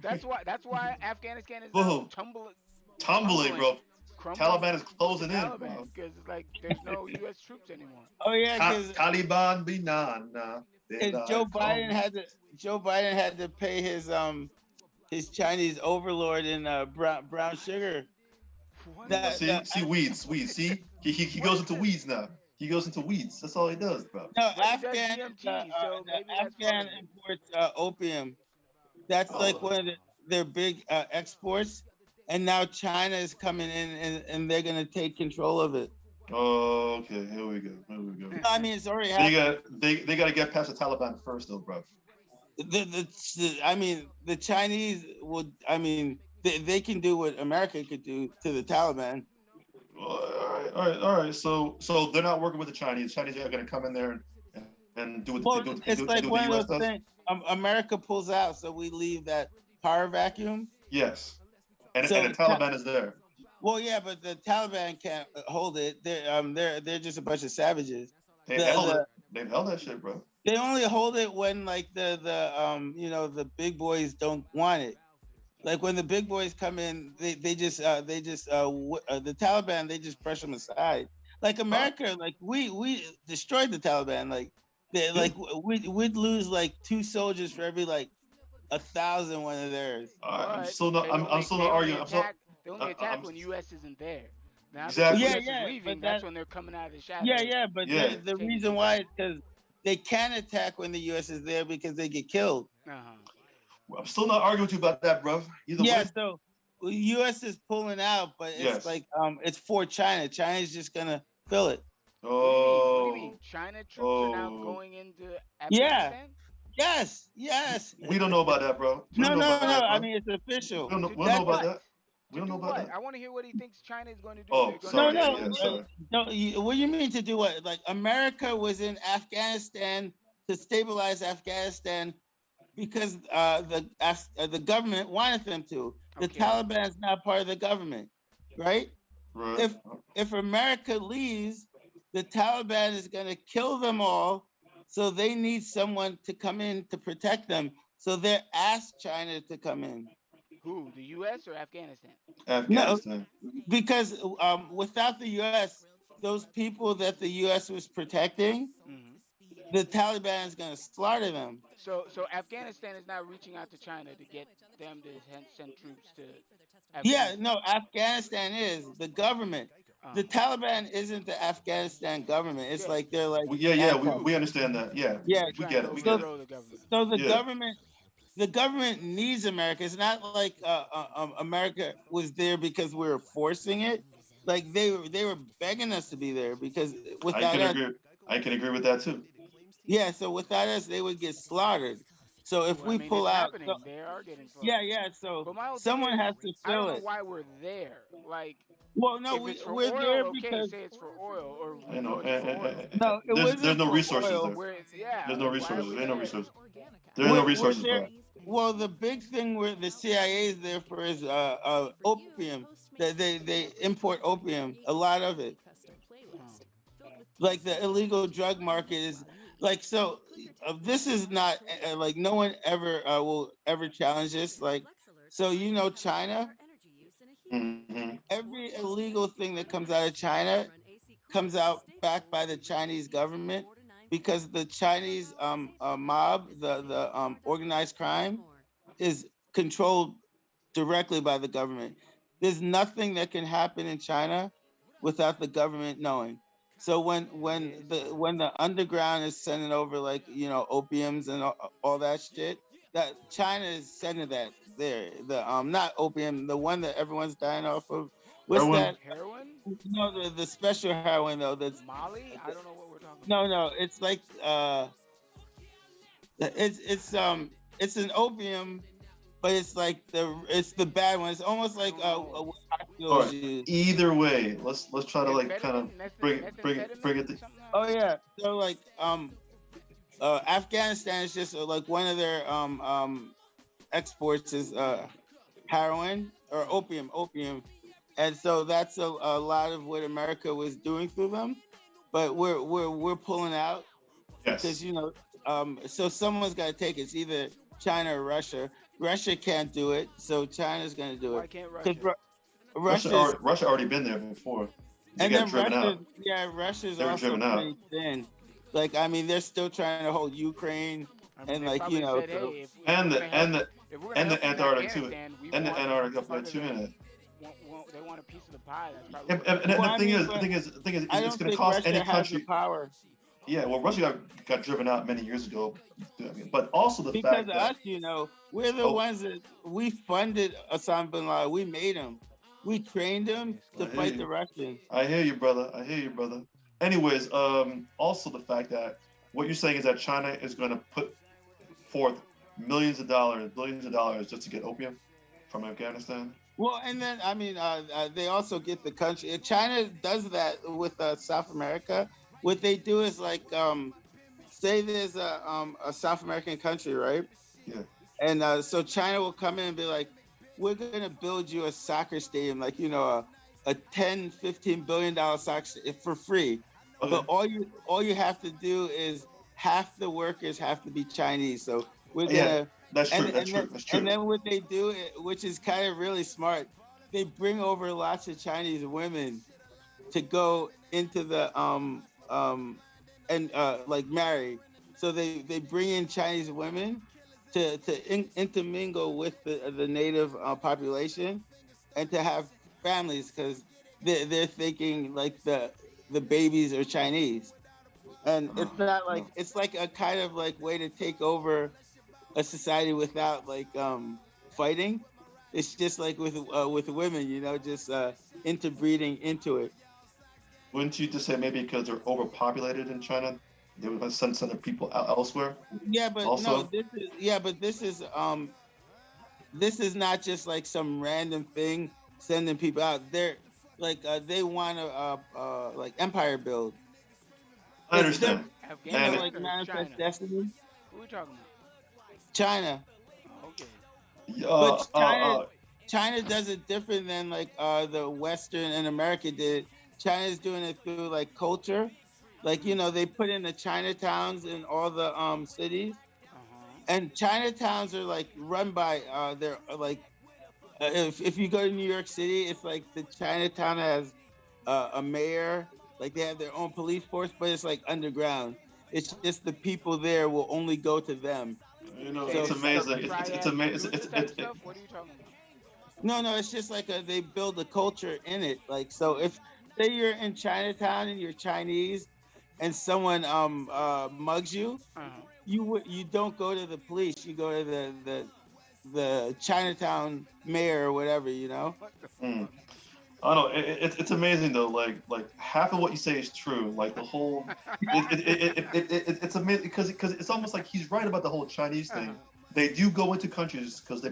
That's why Afghanistan is Whoa. tumbling, bro. crumbling. Taliban is closing in, bro. Because like there's no U.S. troops anymore. Oh yeah, because Taliban be nah. Joe Biden had to pay his Chinese overlord in brown sugar. What? See weeds. See he goes into weeds now. He goes into weeds. That's all he does, bro. No, But he does Afghan DMT, so maybe that's Afghan part of it. imports opium. That's like one of their big exports, and now China is coming in and they're gonna take control of it. Oh, okay. Here we go. I mean, it's already happening. They got to get past the Taliban first, though, bro. The Chinese would. I mean, they can do what America could do to the Taliban. All right. So they're not working with the Chinese. The Chinese are going to come in there and do what they do. It's like one the of those things. America pulls out, so we leave that power vacuum. Yes, and So the Taliban is there. Well, yeah, but the Taliban can't hold it. They're just a bunch of savages. They held it. They held that shit, bro. They only hold it when like the big boys don't want it. Like when the big boys come in, the Taliban, they just brush them aside. Like America, like we destroyed the Taliban. Like we'd lose like 2 soldiers for every like 1,000 one of theirs. I'm still not arguing. They only attack when U.S. isn't there. Now, Exactly. if the US is leaving, that's when they're coming out of the shadows. But the reason why is because they can attack when the U.S. is there because they get killed. I'm still not arguing with you about that, bro. Either way. So U.S. is pulling out, but it's like it's for China. China's just gonna fill it. What do you mean? China troops are now going into Afghanistan? Yes. We don't know about that, bro. No. I mean, it's official. We don't know about that. We don't know about that. I want to hear what he thinks China is going to do. Oh, sorry. No. What do you mean to do what? Like America was in Afghanistan to stabilize Afghanistan because the government wanted them to. The Taliban is not part of the government, right? Right. If America leaves, the Taliban is going to kill them all. So they need someone to come in to protect them. So they asked China to come in. Who? The U.S. or Afghanistan? Afghanistan. No, because without the U.S., those people that the U.S. was protecting, the Taliban is going to slaughter them. So Afghanistan is now reaching out to China to get them to send troops to Afghanistan. Yeah, no, Afghanistan is the government. The Taliban isn't the Afghanistan government. It's like they're like we understand that. We get it. So the government needs America. It's not like America was there because we were forcing it. Like they were begging us to be there because without us, I can agree with that too. Yeah, so without us, they would get slaughtered. So if we pull out, they are getting slaughtered. So someone has to fill it. I don't know why we're there. Like, well, no, we're there because say it's for oil or there's no resources there. There's no resources. There ain't no resources. There are no resources. Well, the big thing where the CIA is there for is opium. They import opium, a lot of it. Like the illegal drug market is like so. This is not like no one ever will ever challenge this. Like so, China. Mm-hmm. Every illegal thing that comes out of China comes out backed by the Chinese government, because the Chinese mob, the organized crime, is controlled directly by the government. There's nothing that can happen in China without the government knowing. So when the underground is sending over, like, opiums and all that shit, that China is sending that there. The not opium, the one that everyone's dying off of. What's Heroin. that? Heroin? No, the special heroin though. That's Molly? I don't know what we're talking about. no. It's like it's an opium, but it's the bad one. It's almost like what All hospitals right. use. Either way, let's try to like kind of Methamphetamine? bring it. Something like Oh that? yeah. So like Afghanistan is just like one of their exports is heroin or opium, and so that's a lot of what America was doing through them. But we're pulling out because Yes. so someone's got to take it. It's either China or Russia. Russia can't do it, so China's going to do Why it. can't Because Russia? Russia's Russia already been there before. They and got then driven Russia, out. yeah, Russia's They were also driven out. pretty thin. Like I mean, they're still trying to hold Ukraine, I mean, and they like probably said, so. hey, if And we're the gonna help, and the if we're gonna and help the you in Antarctic too. Afghanistan, we And the want Antarctic up there part of too the, in it. they want a piece of the pie. That's probably And, what and, it is. and Well, the I thing mean, is, but I it's don't going to think cost any Russia has the country. power Yeah, well, Russia got driven out many years ago, but also the because fact of that us. We're the oh, ones that we funded Osama bin Laden. We made him. We trained him I to hear fight the you. Russians. I hear you, brother. I hear you, brother. Anyways, also the fact that what you're saying is that China is going to put forth millions of dollars, billions of dollars just to get opium from Afghanistan. Well, and then I mean, they also get the country. China does that with South America. What they do is like, say there's a South American country, right? Yeah. And so China will come in and be like, we're gonna build you a soccer stadium, like a 10-15 billion dollar soccer for free. Okay. But all you have to do is half the workers have to be Chinese. So we're Yeah, gonna that's true. and That's and true. then, That's and true. then what they do, which is kind of really smart, they bring over lots of Chinese women to go into the and like marry. So they bring in Chinese women to intermingle with the native population and to have families because they're thinking like the babies are Chinese. And it's not like Oh. it's like a kind of like way to take over a society without like fighting. It's just like with women, just interbreeding into it. Wouldn't you just say maybe because they're overpopulated in China, they would send their people out elsewhere? Yeah, but no, Also, this is not just like some random thing sending people out. They're like they want to like empire build. I It's understand. them, And Afghanistan like or manifest China? destiny. Who are we talking about? China, Okay. but uh, uh, China does it different than like the Western and America did. China's doing it through like culture, like they put in the Chinatowns in all the cities, Uh-huh. and Chinatowns are like run by they're like if you go to New York City, it's like the Chinatown has a mayor, like they have their own police force, but it's like underground. It's just the people there will only go to them. So it's amazing. It's Triad amazing. Yakuza type stuff? What are you talking about? no, it's just like they build a culture in it. Like so, if say you're in Chinatown and you're Chinese, and someone mugs you, Uh-huh. you don't go to the police. You go to the Chinatown mayor or whatever. What the Mm. fuck? I don't know. It's amazing though. Like half of what you say is true. Like the whole, it's amazing because it's almost like he's right about the whole Chinese thing. They do go into countries because they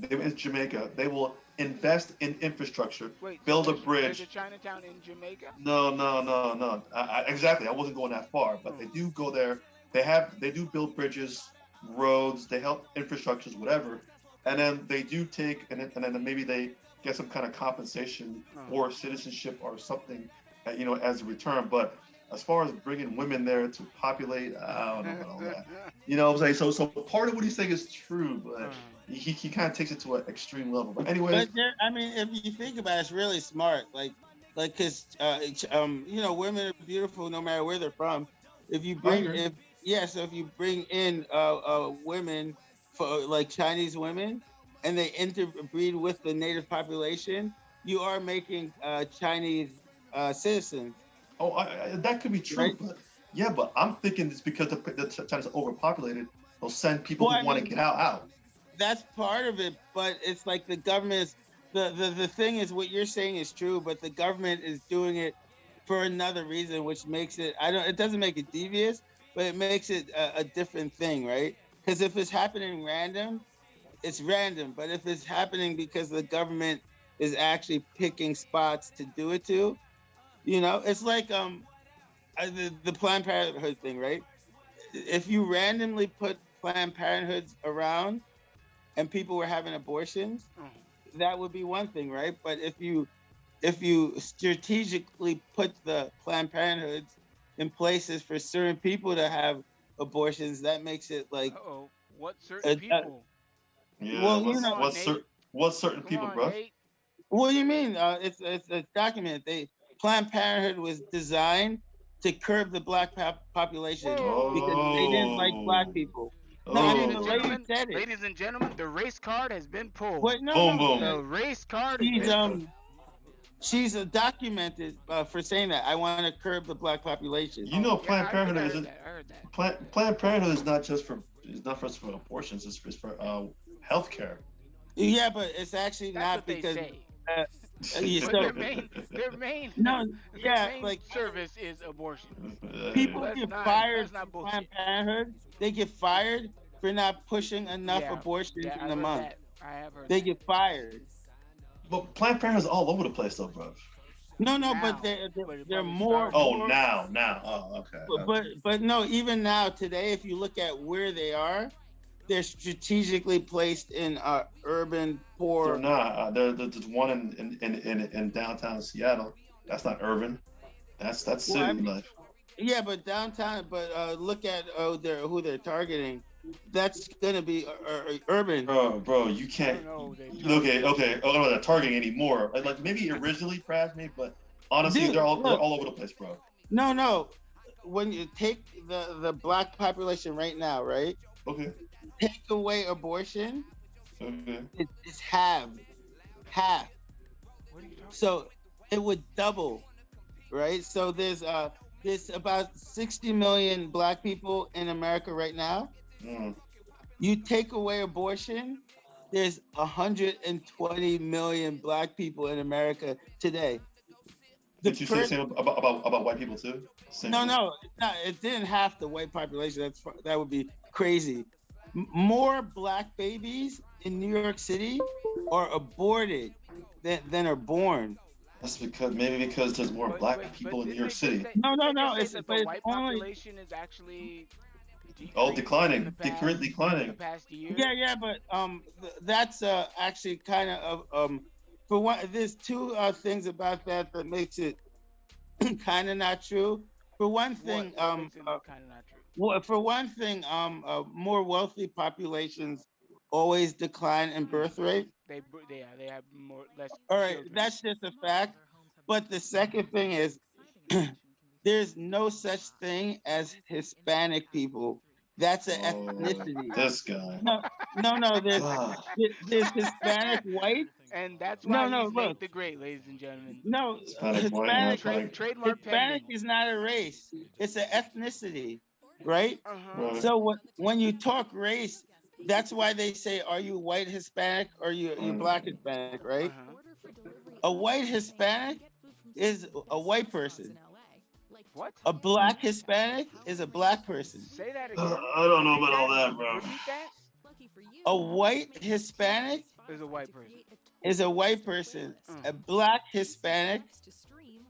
in Jamaica. They will invest in infrastructure, Wait, build a there's a bridge. Chinatown in Jamaica? No. Exactly. I wasn't going that far, but they do go there. They do build bridges, roads. They help infrastructures, whatever, and then they do take and then maybe they get some kind of compensation or citizenship or something, as a return. But as far as bringing women there to populate, I don't know about all that. You know what I'm saying? So part of what he's saying is true, but he kind of takes it to an extreme level. But anyways, But I mean, if you think about it, it's really smart. Like like, cause women are beautiful no matter where they're from. If you I bring agree. if yeah, so if you bring in women for like Chinese women and they interbreed with the native population, you are making Chinese citizens, That could be right? true, but yeah, but I'm thinking it's because China's overpopulated. They'll send people Well, who I want to mean, get out. that's part of it, but it's like the government is the thing is what you're saying is true, but the government is doing it for another reason, which makes it I don't it doesn't make it devious, but it makes it a different thing, right? Because if it's happening random, it's random, but if it's happening because the government is actually picking spots to do it to, it's like the Planned Parenthood thing, right? If you randomly put Planned Parenthoods around and people were having abortions, Mm. that would be one thing, right? But if you strategically put the Planned Parenthoods in places for certain people to have abortions, that makes it like Uh-oh. What certain a, a people? Yeah, well, Come on, Nate. what certain Come people, on, bro? Nate. what do you mean? It's documented. Planned Parenthood was designed to curb the black population because they didn't like black Oh, people. No, I Ladies mean and the oh, lady gentlemen, said it. ladies and gentlemen, the race card has been pulled. What? No, boom, no. boom. The race card has She's been pulled. documented for saying that I want to curb the black population. You Oh know, yeah, Planned I think I Parenthood heard isn't that. I heard that. Planned Parenthood is not just for abortions. It's for healthcare. Yeah, but it's actually That's not what they because say. uh, But so their main no, their yeah, main like service is abortion. So people Uh, get let's fired not from bullshit. Planned Parenthood. They get fired for not pushing enough Yeah, abortions yeah, in I've a heard month. that. I have heard They that. get fired. but Planned Parenthood is all over the place, though, bro. No, but Now, they're, they're, but it they're probably more started. Oh, more. now. Oh, okay, But okay. no, even now today, if you look at where they are, they're strategically placed in urban They're poor. not. There's one in downtown Seattle. That's not urban. That's Well, I city mean, life. yeah, but downtown. But look at who they're targeting. That's gonna be urban. Bro, you I can't. don't know. They Okay, targeting. okay. Oh, no, they're targeting anymore. Like maybe originally, perhaps maybe, but honestly, Dude, they're look, all over the place, bro. no. When you take the black population right now, right? Okay, Take away abortion, okay. it's half. What are you talking So it would double, right? So there's about 60 million black people in America right now. Mm. You take away abortion, there's 120 million black people in America today. The Did you say the per same about white people too? Same No, thing. no, it didn't have the white population. That would be crazy. More black babies in New York City are aborted than are born. That's because there's more black people in New didn't York they just City. say? No, Didn't no, they no. just say that the But it's white only population is actually Oh, decreasing in declining, the past declining. year? yeah. But that's actually kind of for one. There's two things about that makes it kind of not true. For one thing, What makes it kind of not true? well, for one thing, more wealthy populations always decline in birth rate. They have more less All right, children. that's just a fact. But the second thing is, there's no such thing as Hispanic people. That's an Oh, ethnicity. this guy. No, no. God. There's Hispanic white. And that's why No. he's Nate Look, the Great, ladies and gentlemen. no. Hispanic white. Hispanic. Trademark Hispanic pending. is not a race. It's an ethnicity, right? Uh huh. Right, So when you talk race, that's why they say, "Are you white Hispanic or you right. black Hispanic?" Right? Uh huh. A white Hispanic is a white person. What? A black Hispanic is a black person. Say that again. I don't know Repeat about all that. that, bro. Repeat that. A white Hispanic Is a white person. is a white person. A black Hispanic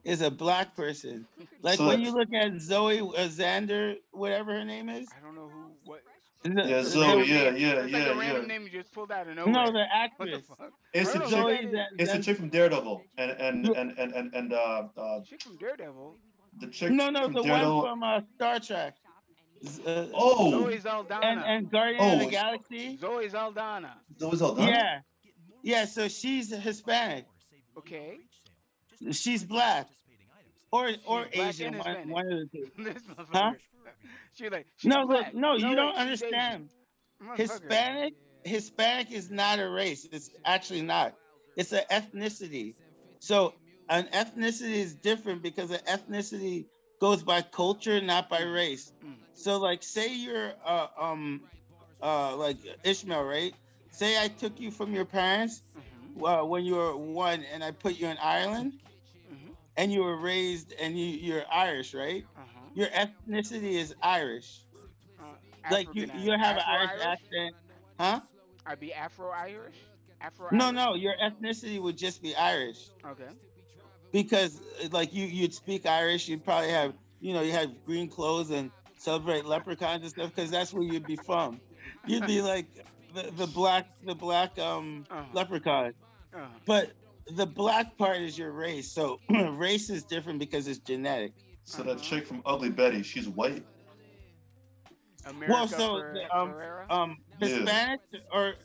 is a black person. Like So when that, you look at Zoe Zander, whatever her name is. I don't know who. What? yeah, It's a Zoe, random yeah, name. yeah, It's like yeah, a yeah. random name you just pulled out of No, nowhere. the What the actress. fuck? It's I the don't know who chick. that is. It's the chick from Daredevil, and Chick from Daredevil. the chick No, from the one Daredevil. from Star Trek. Uh, Oh, Zoe Saldana. and Guardian of the oh, Galaxy. Zoe Saldana. Zoe Saldana. Yeah, so she's Hispanic. Okay. She's black or She's black Asian. and Hispanic. One of the two. This Huh? motherfucker. She like she's No, look, black. no, No you way, don't she's Asian. understand. Motherfucker. Hispanic is not a race. It's actually not. It's an ethnicity. So an ethnicity is different because an ethnicity goes by culture, not by Mm, race. mm, So like say you're like Ishmael, right? Say I took you from your parents mhm, when you were one and I put you in Ireland mhm, and you were raised and you're Irish, right? uh-huh. Your ethnicity is Irish. Like African you Irish. have an Afro Irish Irish? accent, huh? I'd be Afro Irish? Afro No, Irish? no, your ethnicity would just be Irish Okay. because like you'd speak Irish, you'd probably have Mm. you have green clothes and celebrate leprechauns and stuff because that's where you'd be from. You'd be like the black Uh-huh. leprechaun. Uh-huh. But the black part is your race. So race is different because it's genetic. So that Uh-huh. chick from Ugly Betty, she's white. Well, America so for the, Ferrera? Yeah. Hispanic or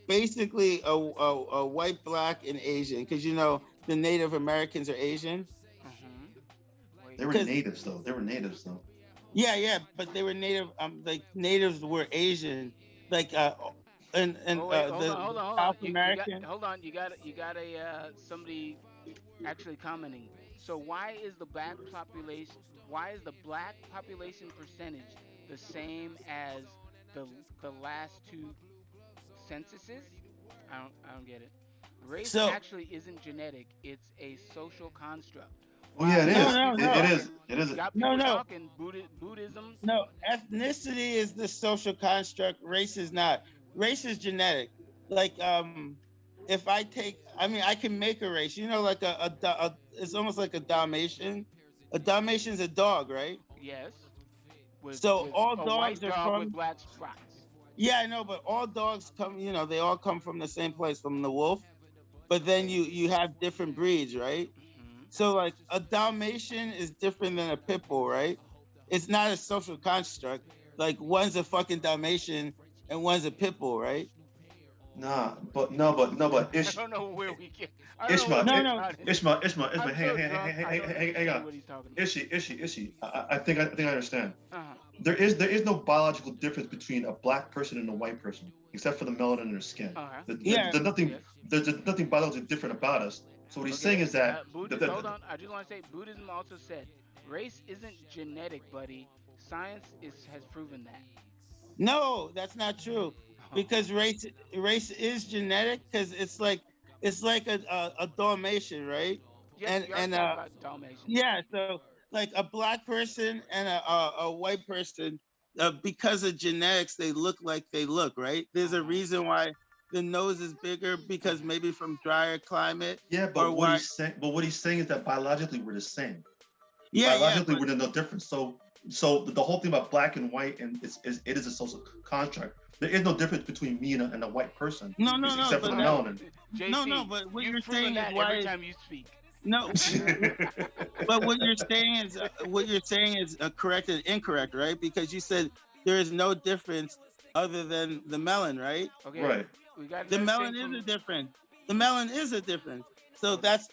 basically a white, black, and Asian because the Native Americans are Asian. Wait. They were Because natives though. They were natives though. yeah, but they were Native. Like natives were Asian, like and Oh wait, hold the, on, hold the on, hold on. South You got American. hold on. You got a somebody actually commenting. So why is the black population percentage the same as the the last two censuses? I don't get it. Race So actually isn't genetic. It's a social construct. Oh yeah, Wow, it you no, is. got no, people It no, talking. is. It is. You got no, people no, talking Buddhism. no. Ethnicity is the social construct. Race is not. Race is genetic. Like if I mean, I can make a race. Like it's almost like a Dalmatian. A Dalmatian's a dog, right? Yes, with So with all a dogs white are dog with from. black spots. Yeah, I know, but all dogs come. They all come from the same place, from the wolf. But then Okay. you have different breeds, right? Hmm. So like a Dalmatian is different than a pit bull, right? It's not a social construct. Like one's a fucking Dalmatian and one's a pit bull, right? Nah, but no, but no, but I don't know where we get. I don't know where Ishma, we No, I- no, got it. Ishma, Ishma, Ishma. I'm Hang on, so drunk. I don't hang understand on. what he's talking about. Ishi. I think I understand. Uh-huh. There is no biological difference between a black person and a white person, except for the melanin in their skin. Uh-huh. yeah, Nothing. Yes. There's nothing biologically different about us. So what he's saying Okay. is that Hold on. I just want to say Buddhism also said race isn't genetic, buddy. Science has proven that. no, that's not true. Oh. Because race is genetic because it's like a Dalmatian, right? Yes, And we already and talked about Dalmatians. yeah, so like a black person and a white person, because of genetics, they look like they look, right? There's a Uh-huh. reason why the nose is bigger because Uh-huh. maybe from drier climate yeah, or why. but what he's saying is that biologically we're the same. Yeah, Biologically we're no different. So the whole thing about black and white and it is a social construct. There is no difference between me and a white person, no, except for the but Well, melanin. no, JC, but what you've you're proven saying is that every why time you speak. no, but what you're saying is correct and incorrect, right? Because you said there is no difference other than the melon, right? Okay, Right. we got The another thing melon is a from. difference. The melon is a difference. So Okay. that's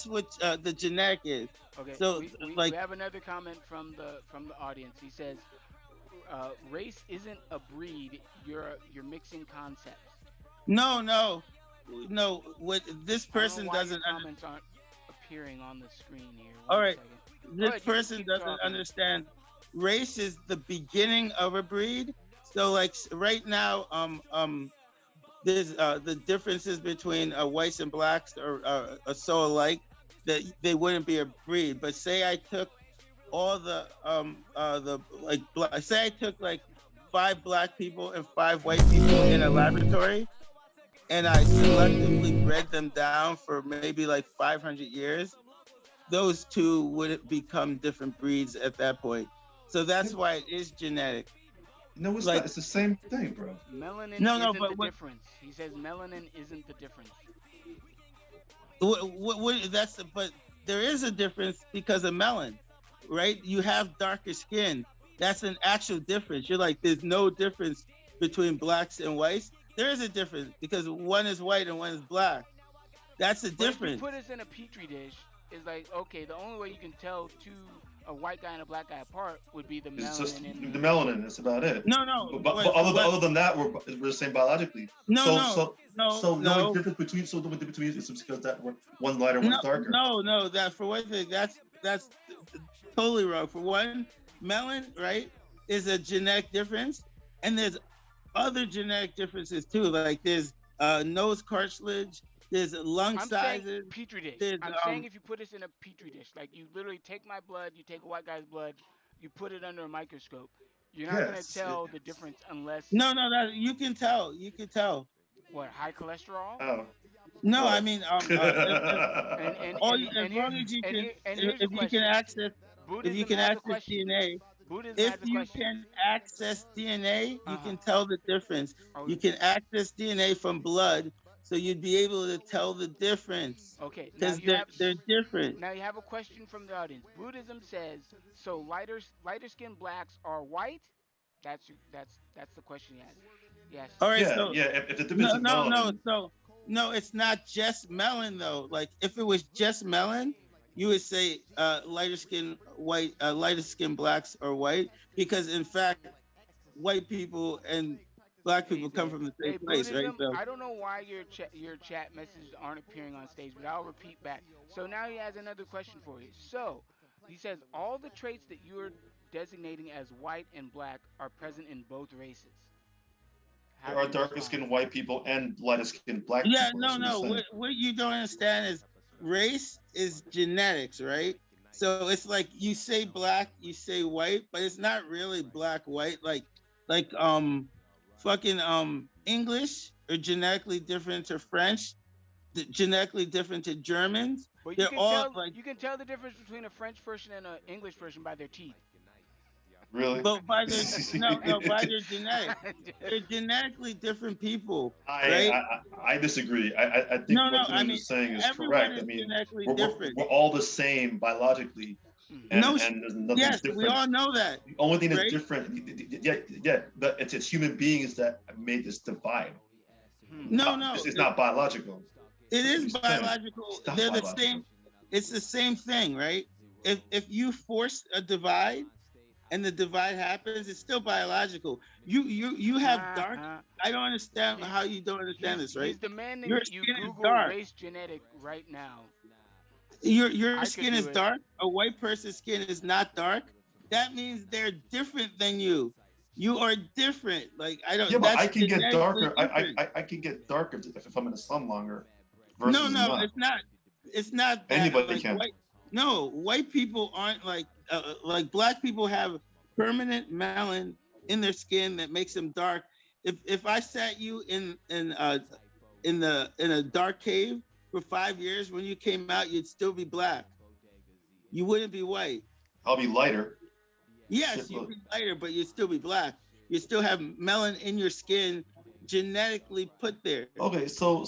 what the genetic is. Okay, So we like have another comment from the audience. He says, "Race isn't a breed. You're mixing concepts." no, what this I don't know person why your doesn't comments aren't appearing on the screen here. all One right, second. Go this ahead, you can person keep doesn't talking. understand race is the beginning of a breed. So like right now there's the differences between whites and blacks are so alike that they wouldn't be a breed. But say I took all the like say I took like 5 black people and 5 white people in a laboratory and I selectively bred them down for maybe like 500 years, those two would become different breeds at that point. So that's why it is genetic. No, it's not. Like It's the same thing, bro. Melanin no, isn't but the difference. He says melanin isn't the difference. that's but there is a difference because of melon, right? You have darker skin. That's an actual difference. You're like, there's no difference between blacks and whites. There is a difference because one is white and one is black. That's the But if you difference. put us in a petri dish, it's like, okay, the only way you can tell a white guy and a black guy apart would be the It's just melanin the and melanin. That's about it. No, no. But For what? other than that, we're the same biologically. No, So no, so no, so the only no, difference between is because that one's lighter, no, one's darker. no. That for one thing, that's totally wrong. For one, melon, right, is a genetic difference, and there's other genetic differences too. Like there's nose cartilage, there's lung I'm saying sizes, petri dish. there's I'm saying if you put us in a petri dish, like you literally take my blood, you take a white guy's blood, you put it under a microscope, you're not gonna Yes. tell the difference unless no, that you can tell, you can tell. what, high cholesterol. Oh. No, I What? mean, And and all and, you, as and here's long as you and can, here and here's a if you can question. access, if you Buddhism can has a access question. DNA, Buddhism if has a you question. can access DNA, you Uh-huh. can tell the difference. Oh, You can access DNA from blood, so you'd be able to tell the difference okay. because they're different. Now you have a question from the audience. Buddhism says so. Lighter skinned blacks are white. That's the question he has. Yes. All right, Yeah, so yeah. If the difference no, is no, no. melanin, So no, it's not just melon though. Like if it was just melon, you would say lighter skin blacks are white because in fact, white people and black people come from the same Hey, place, right? Buddhism. So I don't know why your chat messages aren't appearing on stage, but I'll repeat back. So now he has another question for you. So he says all the traits that you're designating as white and black are present in both races. How there do are you darker respond? skinned white people and lighter skinned black yeah, people. no, That's what he's no. saying. What you don't understand is race is genetics, right? So it's like you say black, you say white, but it's not really black white. Like fucking English are genetically different to French, genetically different to Germans. But They're all like, you can tell the difference between a French person and an English person by their teeth. Really? but by their no, by their genetics. They're genetically different people, right? I disagree. I think No, what no. I Heathen mean, is saying is everyone correct. I is mean, genetically we're, we're, different. we're all the same biologically, Mhm. and No, there's nothing yes, we different. all know that, The only thing that's right? different, yeah, but it's human beings that made this divide. Hmm. No, no, It's not biological. it That's what is he's saying. biological. It's not They're the biological. same. It's the same thing, right? If you force a divide and the divide happens, it's still biological. You have dark. Uh-huh. I don't understand He, how you don't understand this, right? he's demanding Your that you skin is Google dark. race genetic right now. Your I could skin do is it. dark. A white person's skin is not dark. That means they're different than you. You are different. Like I don't. Yeah, but That's I can get genetically darker. different. I can get darker if I'm in the sun longer No, versus no, not. it's not. It's not that. Anybody Like can. white. No, white people aren't like black people have permanent melanin in their skin that makes them dark. If I sat you in a dark cave for 5 years, when you came out, you'd still be black. You wouldn't be white. I'll be lighter. Yes, Shit, you'd look. be lighter, but you'd still be black. You still have melanin in your skin, genetically put there. Okay, so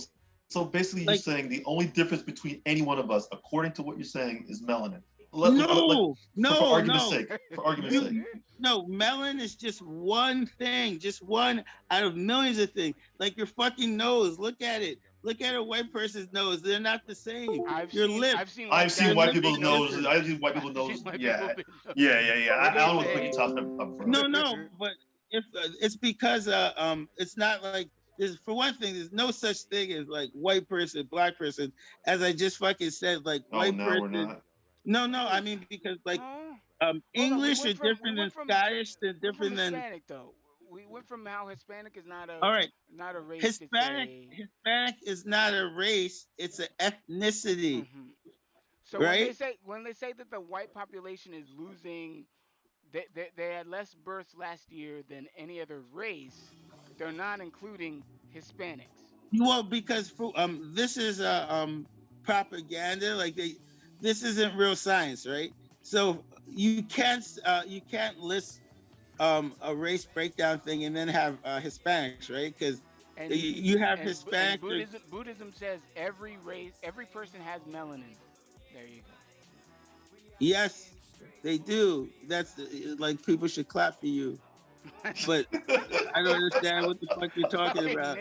basically you're Like saying the only difference between any one of us, according to what you're saying, is melanin. no, For no, argument's no. sake. For argument's sake. No, melanin is just one thing, just one out of millions of things. Like your fucking nose. Look at it. Look at a white person's nose. They're not the same. Your lips. I've seen I've seen guys white with big people's noses. noses. I've seen white I've people's seen noses. white Yeah, people with big noses. yeah. What I do don't you know what say? you're talking about, bro. No, but if it's because it's not like there's for one thing there's no such thing as like white person, black person. As I just fucking said, like Oh, white no, we're person. not. No. I mean because like Huh? Hold on. English are different than Scottish. They're We went from different than. Hispanic though. We went from how Hispanic is All right. not a race. It's Hispanic is not a race, it's an ethnicity, hmm So right? when they say that the white population is losing, they had less births last year than any other race. They're not including Hispanics. Well, because this is propaganda. This isn't real science, right? So you can't list a race breakdown thing and then have Hispanics, right? Because And you have and Hispanics. Buddhism says every person has melanin. There you go. Yes, they do. That's like people should clap for you. But I don't understand what the fuck you're talking Okay, about.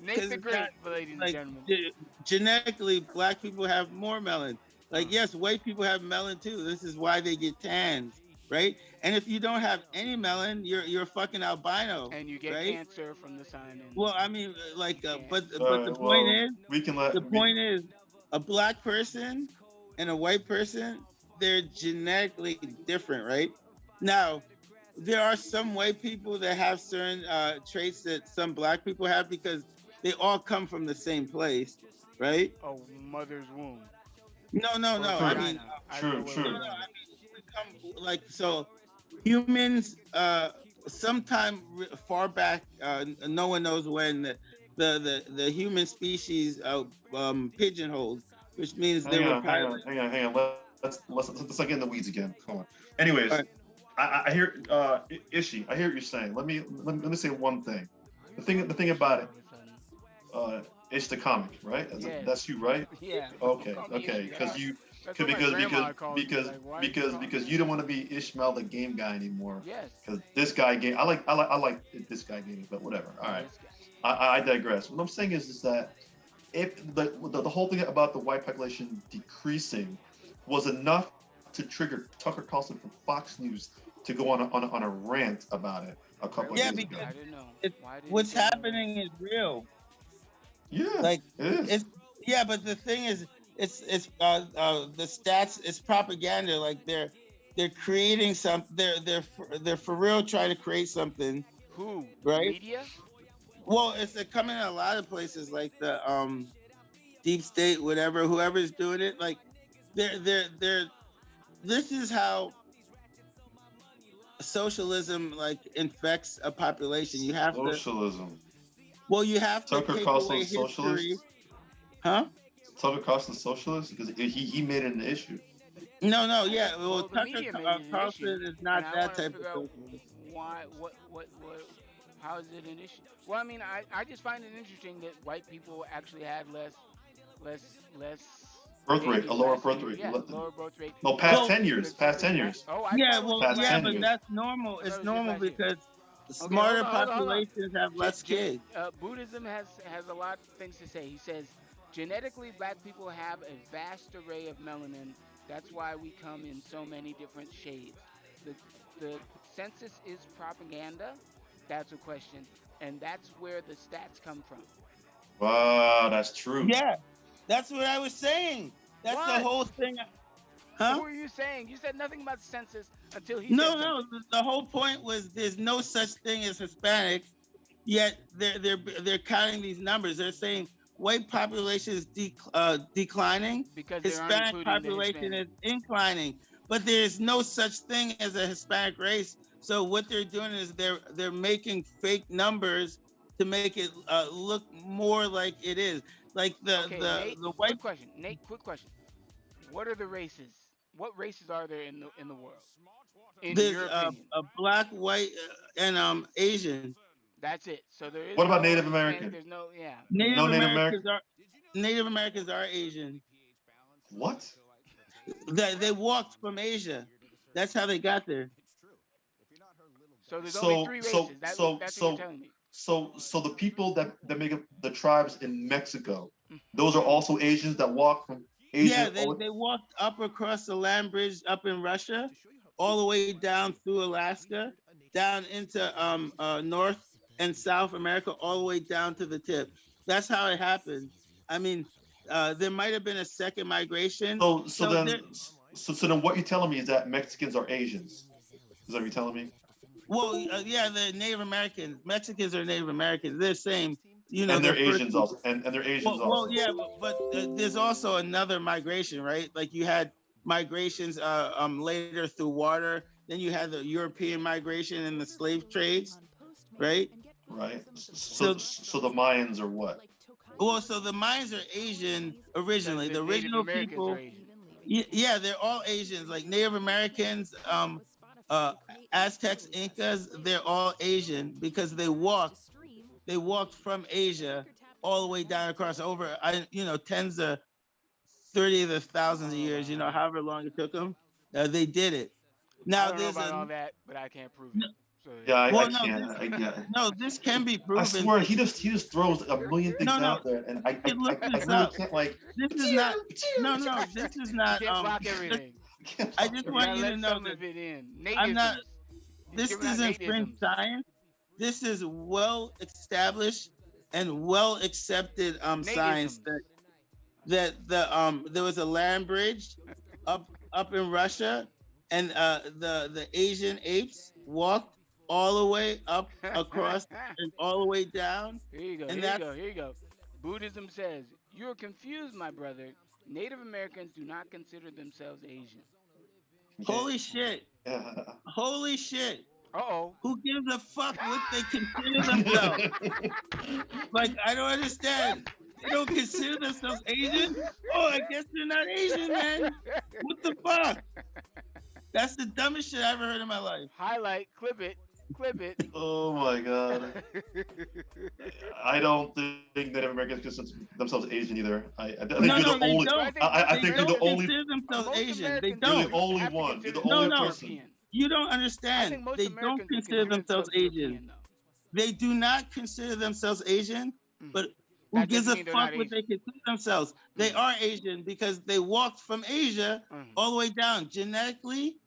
Nate because the it's not Great, ladies and like gentlemen. genetically black people have more melanin. Like Mm. yes, white people have melanin too. This is why they get tans, right? And if you don't have any melanin, you're a fucking albino, And you get right? cancer from the sun, and Well, I mean, you can't. but Well, we can the let we. point is, a black person and a white person, they're genetically different, right? Now, there are some white people that have certain traits that some black people have because they all come from the same place, right? Oh, mother's womb or No. I True, mean, vagina. I don't know true, what no. true. one is. We come like so. Humans, sometime far back, no one knows when the human species pigeonholed, which means there Hang were on, hang pilots. on, hang on, hang on. Let's not get in the weeds again. Come on. Anyways, Right. I hear Ishi. I hear what you're saying. Let me say one thing. The thing about it, All of a sudden. it's the comic, right? Yes. That's you, right? Yeah. Don't Okay, call me okay. Ishi. Because you, That's what my because grandma calls me. Like, why are you calling because me you don't that? want to be Ishmael the game guy anymore. Yes. Because this guy game, I like this guy game, but whatever. All right, This guy. I digress. What I'm saying is that if the whole thing about the white population decreasing was enough to trigger Tucker Carlson from Fox News to go on a rant about it a couple of Really? Yeah, days ago. because I didn't know. Why did he what's go on a rant? happening is real. Yeah, Like it is. it's yeah, but the thing is, it's the stats. It's propaganda. Like they're creating some. They're for real trying to create something, Who? The right? media? Well, it's coming in a lot of places, like the deep state, whatever, whoever's doing it. Like they're. This is how socialism like infects a population. You have to. Socialism. Well, you have to Tucker take away Carlson's history, socialist. huh? Tucker Carlson's socialist because he made it an issue. No, yeah. Well, Well, the Tucker media made it an issue, Carlson is and not I that want to type of figure out socialist. why. What? How is it an issue? Well, I mean, I just find it interesting that white people actually had less, less Birth rate, a babies lower last birth year. rate. Yeah, lower birth rate. No, past Well, Because 10 years. because some of Past the 10 years. oh, I yeah, thought it was well, just Past yeah, last 10 but year. years. that's normal. I thought It's it was just normal last year. because Okay, hold smarter on, hold on, hold on. populations have less kids. Buddhism has a lot of things to say. He says genetically black people have a vast array of melanin. That's why we come in so many different shades. The the census is propaganda. That's a question, and that's where the stats come from. Wow, that's true. Yeah, that's what I was saying. That's the What? whole thing, What huh? were you saying? You said nothing about census until he No, said no. something. The whole point was there's no such thing as Hispanics. Yet they're counting these numbers. They're saying white population is declining, Because they aren't Hispanic including the population Hispanic. is inclining. But there's no such thing as a Hispanic race. So what they're doing is they're making fake numbers to make it look more like it is. Like Okay, Nate. the white Quick question. Nate. Quick question. What are the races? What races are there in the world? In there's your opinion, a black, white, and Asian. that's it. So there is What about no Native Hispanic. American? There's no yeah. Native No Native Americans American. are Native Americans are Asian. What? They walked from Asia. That's how they got there. So there's only So three so races. so That's what you're so telling me. so the people that make up the tribes in Mexico, those are Hmm. also Asians that walk from Yeah, Asia. they walked up across the land bridge up in Russia, all the way down through Alaska, down into North and South America, all the way down to the tip. That's how it happened. I mean, there might have been a second migration. So so So there, then so then what you're telling me is that Mexicans are Asians. Is that what you're telling me? well, yeah, the Native Americans, Mexicans are Native Americans. They're same. You know, And they're they're first Asians people. also. And they're Asians Well, also. yeah, but there's also another migration, right? Like you had migrations later through water. Then you had the European migration and the slave trades, right? Right? So So, so the Mayans are what? well, so the Mayans are Asian originally. The The Native original Americans are people, Asian. yeah, they're all Asians, like Native Americans, uh, Aztecs, Incas. They're all Asian because they walked. They walked from Asia all the way down across over, tens of 30 to I thousands don't of know years, about all that. however long it took them. They did it. I Now don't know there's about a all that, but I can't prove it. So Yeah, Well, I no, can't. no, this can be I proven. swear he just throws a million things No, out there, and I you I, can look I, I this really up. can't like. This is not. No, no, this is you not. can't block Just, everything. I just You want gotta you to let know some that of it in. I'm not. Natisms. He's This giving out isn't fringe natisms. science. This is well established and well accepted science Natisms. that there was a land bridge up in Russia, and the Asian apes walked all the way up across and all the way down, Here you go. and Here you that's go. Here you go. Buddhism says, "You are confused, my brother. Native Americans do not consider themselves Asian." holy shit, Yeah. holy shit. Uh-oh. Who gives a fuck what they consider themselves? Like, I don't understand. They don't consider themselves Asian? Oh, I guess they're not Asian, man. What the fuck? That's the dumbest shit I ever heard in my life. Highlight, clip it, clip it. Oh my god. I don't think Native Americans consider themselves Asian either. I think No, you're no, the they only. don't. I They think you're don't the only. consider themselves Most Asian. They Americans don't. You're the only have to one. consider You're the No, only no. themselves person. European. You don't I understand. think most They don't Americans would consider themselves Asian. European, though. They do not consider themselves Asian, Mhm. but who That gives doesn't a mean they're fuck not what Asian. they consider themselves? They Mhm. are Asian because they walked from Asia Mhm. all the way down. Genetically,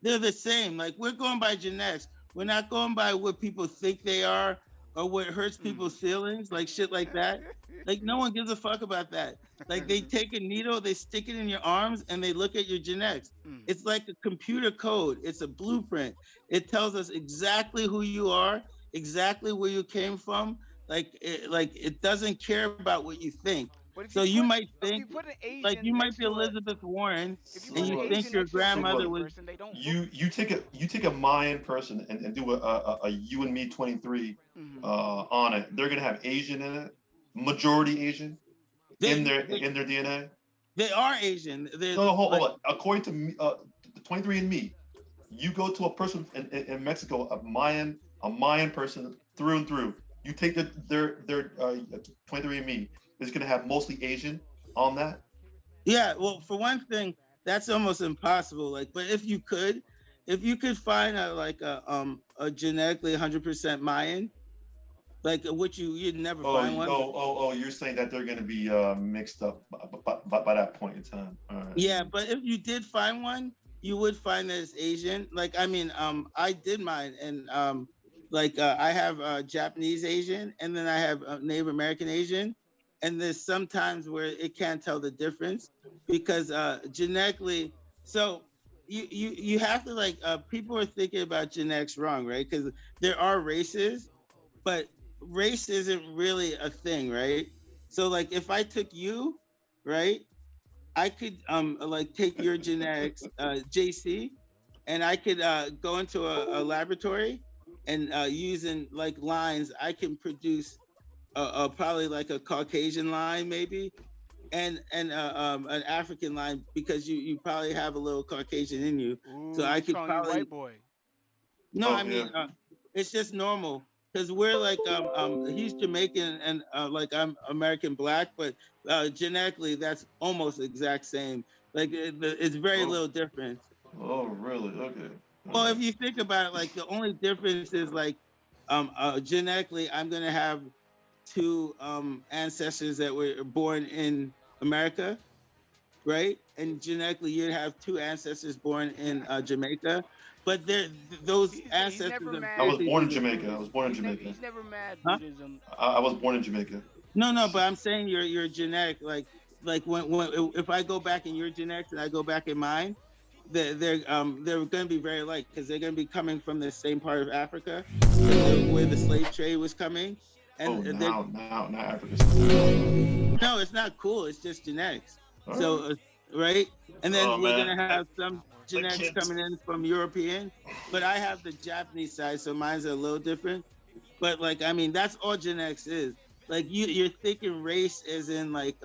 they're the same. Like, we're going by genetics. We're not going by what people think they are or what hurts people's feelings, like shit like that. Like, no one gives a fuck about that. Like, they take a needle, they stick it in your arms, and they look at your genetics. Mhm. It's like a computer code. It's a blueprint. It tells us exactly who you are, exactly where you came from. Like it doesn't care about what you think. But So you might if think, you put an like, Asian you might next be to a Elizabeth Warren, if you and put an you So think Asian your next to a so regular grandmother look, was. person, they don't look. you take a Mayan person and do a you and me 23 Mhm. on it. They're gonna have Asian in it, majority Asian They they, in their DNA. they are Asian. They're No, like, hold on. According to me, 23 and me, you go to a person in Mexico, a Mayan person through and through. You take their 23 and me is gonna have mostly Asian on that. yeah. Well, for one thing, that's almost impossible. Like, but if you could find a genetically 100% Mayan, like, which you'd never find one. Oh! You're saying that they're gonna be mixed up by that point in time. All right. Yeah, but if you did find one, you would find that it's Asian. Like, I mean, I did mine, and I have Japanese Asian, and then I have Native American Asian, and there's sometimes where it can't tell the difference because genetically. So you have to, like, people are thinking about genetics wrong, right? Because there are races, but race isn't really a thing, right? So, like, if I took you, right? I could like take your genetics, JC, and I could go into a laboratory and using like lines, I can produce probably like a Caucasian line maybe, and an African line because you probably have a little Caucasian in you. So Ooh, I he's could calling you white probably boy. no, Oh I yeah. mean it's just normal because we're like he's Jamaican and like I'm American black, but genetically that's almost the exact same. Like it's very Oh little difference. oh really? Okay. All Well, right. if you think about it, like the only difference is like genetically I'm gonna have two ancestors that were born in America, right? And genetically, you'd have two ancestors born in Jamaica, but those He's ancestors never are I was mad born in completely Jamaica. I Buddhism. was born in Jamaica. He's never mad huh? Buddhism. I was born in Jamaica. No, no, but I'm saying your genetic, like when if I go back in your genetics and I go back in mine, they're going to be very alike because they're going to be coming from the same part of Africa where the slave trade was coming, Oh, and they're now Africa's cool. no, it's not cool. It's just genetics. All right. So right, and Oh then we're man, gonna have some I genetics can't. coming in from European, but I have the Japanese side, so mine's a little different. But like, I mean, that's all genetics is. Like you're thinking race is in like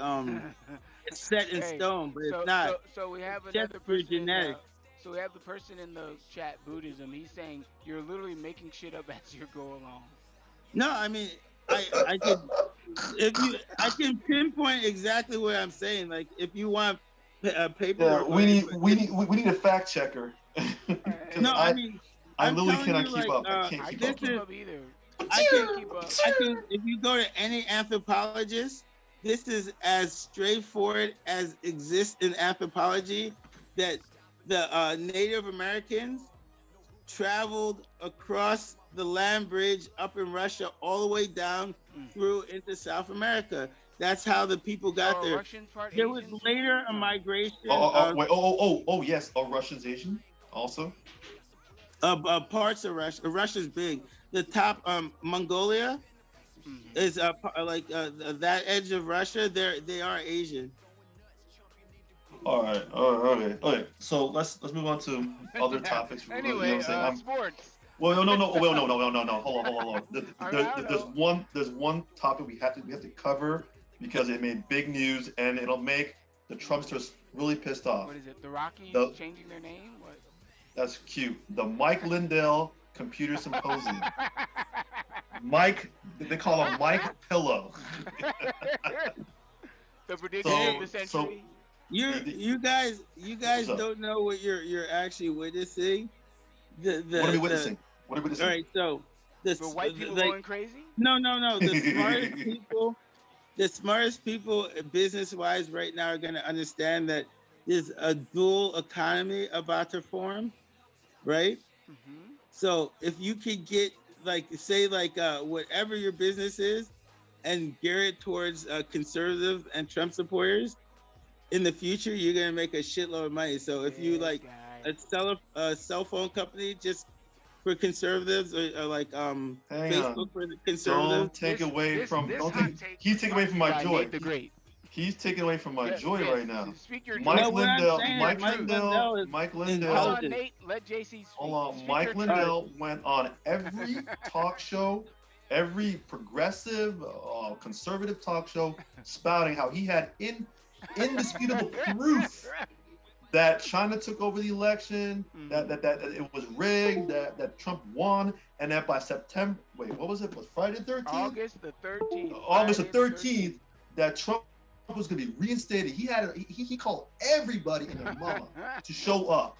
it's set in Hey, stone, but it's so not. so so we have It's just another your person in the genetics. so we have the person in the chat Buddhism. He's saying you're literally making shit up as you go along. No, I mean, I could if you I can pinpoint exactly what I'm saying. Like if you want Yeah, paperwork on we it, need but we need we need a fact checker. 'Cause no, I mean. I'm literally telling cannot you, keep like, up. I can't I keep can't up. keep up either. I can, Keep up. I can. If you go to any anthropologist, this is as straightforward as exists in anthropology. That the Native Americans traveled across the land bridge up in Russia all the way down through into South America. That's how the people So got are there. Russians part There was Asian too? later a No. migration Wait. Yes. Are Russians Asian also? of parts of Russia. Russia's big. The top, Mongolia Mhm. is that edge of Russia. They are Asian. All right. Okay. So let's move on to other topics. You know what Anyway, I'm saying? sports. Well, no. Well, no. Hold on. I don't know. There's one topic we have to cover because it made big news and it'll make the Trumpsters really pissed off. What is it? The Rockies The- changing their name? What? That's cute. The Mike Lindell Computer Symposium. Mike, they call him Mike Pillow. The prediction So- of the so- century. You guys What's up? don't know what you're actually witnessing. What are we witnessing? What are we witnessing? All right, so The white people going crazy? No. The smartest people, business-wise, right now are going to understand that there's a dual economy about to form, right? Mm-hmm. So if you could get whatever your business is, and gear it towards conservative and Trump supporters, in the future you're going to make a shitload of money. So if you sell a cell phone company just for conservatives, or Hang Facebook on. for the Don't conservatives. take away from. This Don't hot take. take He's taking away from my by joy. Nate the Great. He's taking away from my joy right now. Speak your Mike truth. what I'm Lindell. saying is Mike Mike Lindell Lindell. is Mike Hold Lindell. intelligent. on, Nate. Let JC speak. Hold on. Speak Mike your truth. Lindell went on every talk show, every progressive, conservative talk show, spouting how he had indisputable proof that China took over the election, that it was rigged, that Trump won, and that by September, what was it? Was Friday the 13th? August the 13th. August the Friday 13th, that Trump was going to be reinstated. He called everybody and their mama to show up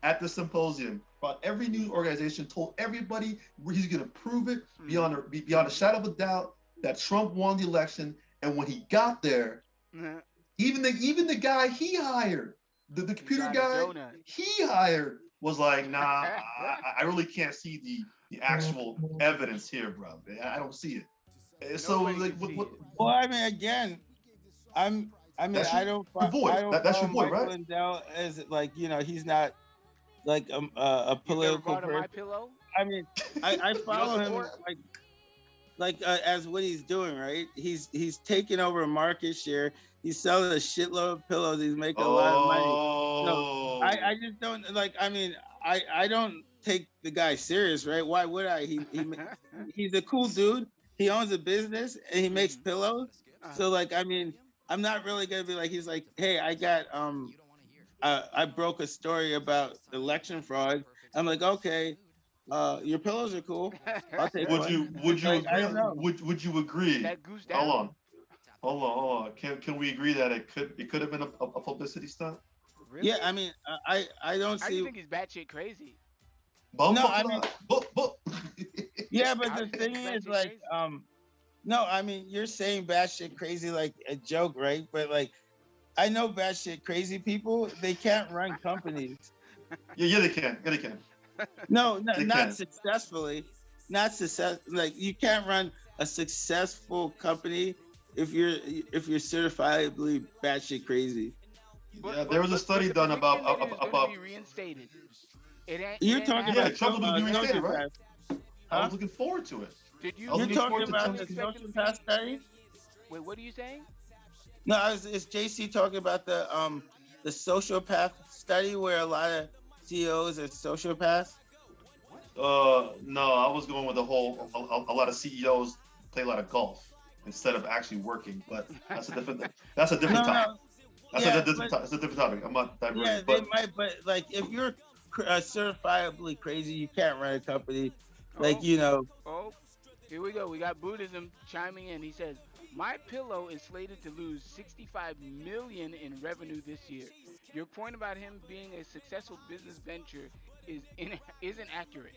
at the symposium. Brought every news organization, told everybody where he's going to prove it beyond a shadow of a doubt that Trump won the election. And when he got there, even the guy he hired, the computer guy he hired, was like, nah, I really can't see the actual evidence here, bro. I don't see it. So like, what? Well, I mean, again, I don't your boy. That's your follow boy, Mike right? Lindell as he's not like a political person. My pillow? I mean, I follow him support? as what he's doing, right? He's taking over a market share. He's selling a shitload of pillows. He's making a lot of money. So I just don't I don't take the guy serious, right? Why would I? He's a cool dude. He owns a business and he makes pillows. So I'm not really gonna be like, he's like, hey, I got I broke a story about election fraud. I'm like, okay, your pillows are cool. I'll take Would one. you agree? I don't know. Would you agree? That goose down? Hold on. Can we agree that it could have been a publicity stunt? Really? Yeah, I mean, I don't I see. think he's batshit crazy. No, I mean, yeah, but I the think thing it's is, like, crazy. no, I mean, you're saying batshit crazy like a joke, right? But like, I know batshit crazy people. They can't run companies. Yeah, they can. No, They not can. successfully. Not success. Like, you can't run a successful company if you're certifiably batshit crazy. Yeah, there was a study done about Be reinstated. You're it talking ain't Yeah, about Trump was being reinstated, right? sociopath. I was looking forward to it. Did you? I was You're looking talking forward to about Trump. the expect him to sociopath be- study? Wait, what are you saying? No, it's JC talking about the sociopath study where a lot of CEOs are sociopaths. No, I was going with a lot of CEOs play a lot of golf instead of actually working, but that's a different topic. That's a different topic. I'm not diverting. Yeah, but they might, but like if you're certifiably crazy, you can't run a company. Like, Oh, here we go. We got Buddhism chiming in. He says, My Pillow is slated to lose 65 million in revenue this year. Your point about him being a successful business venture isn't accurate.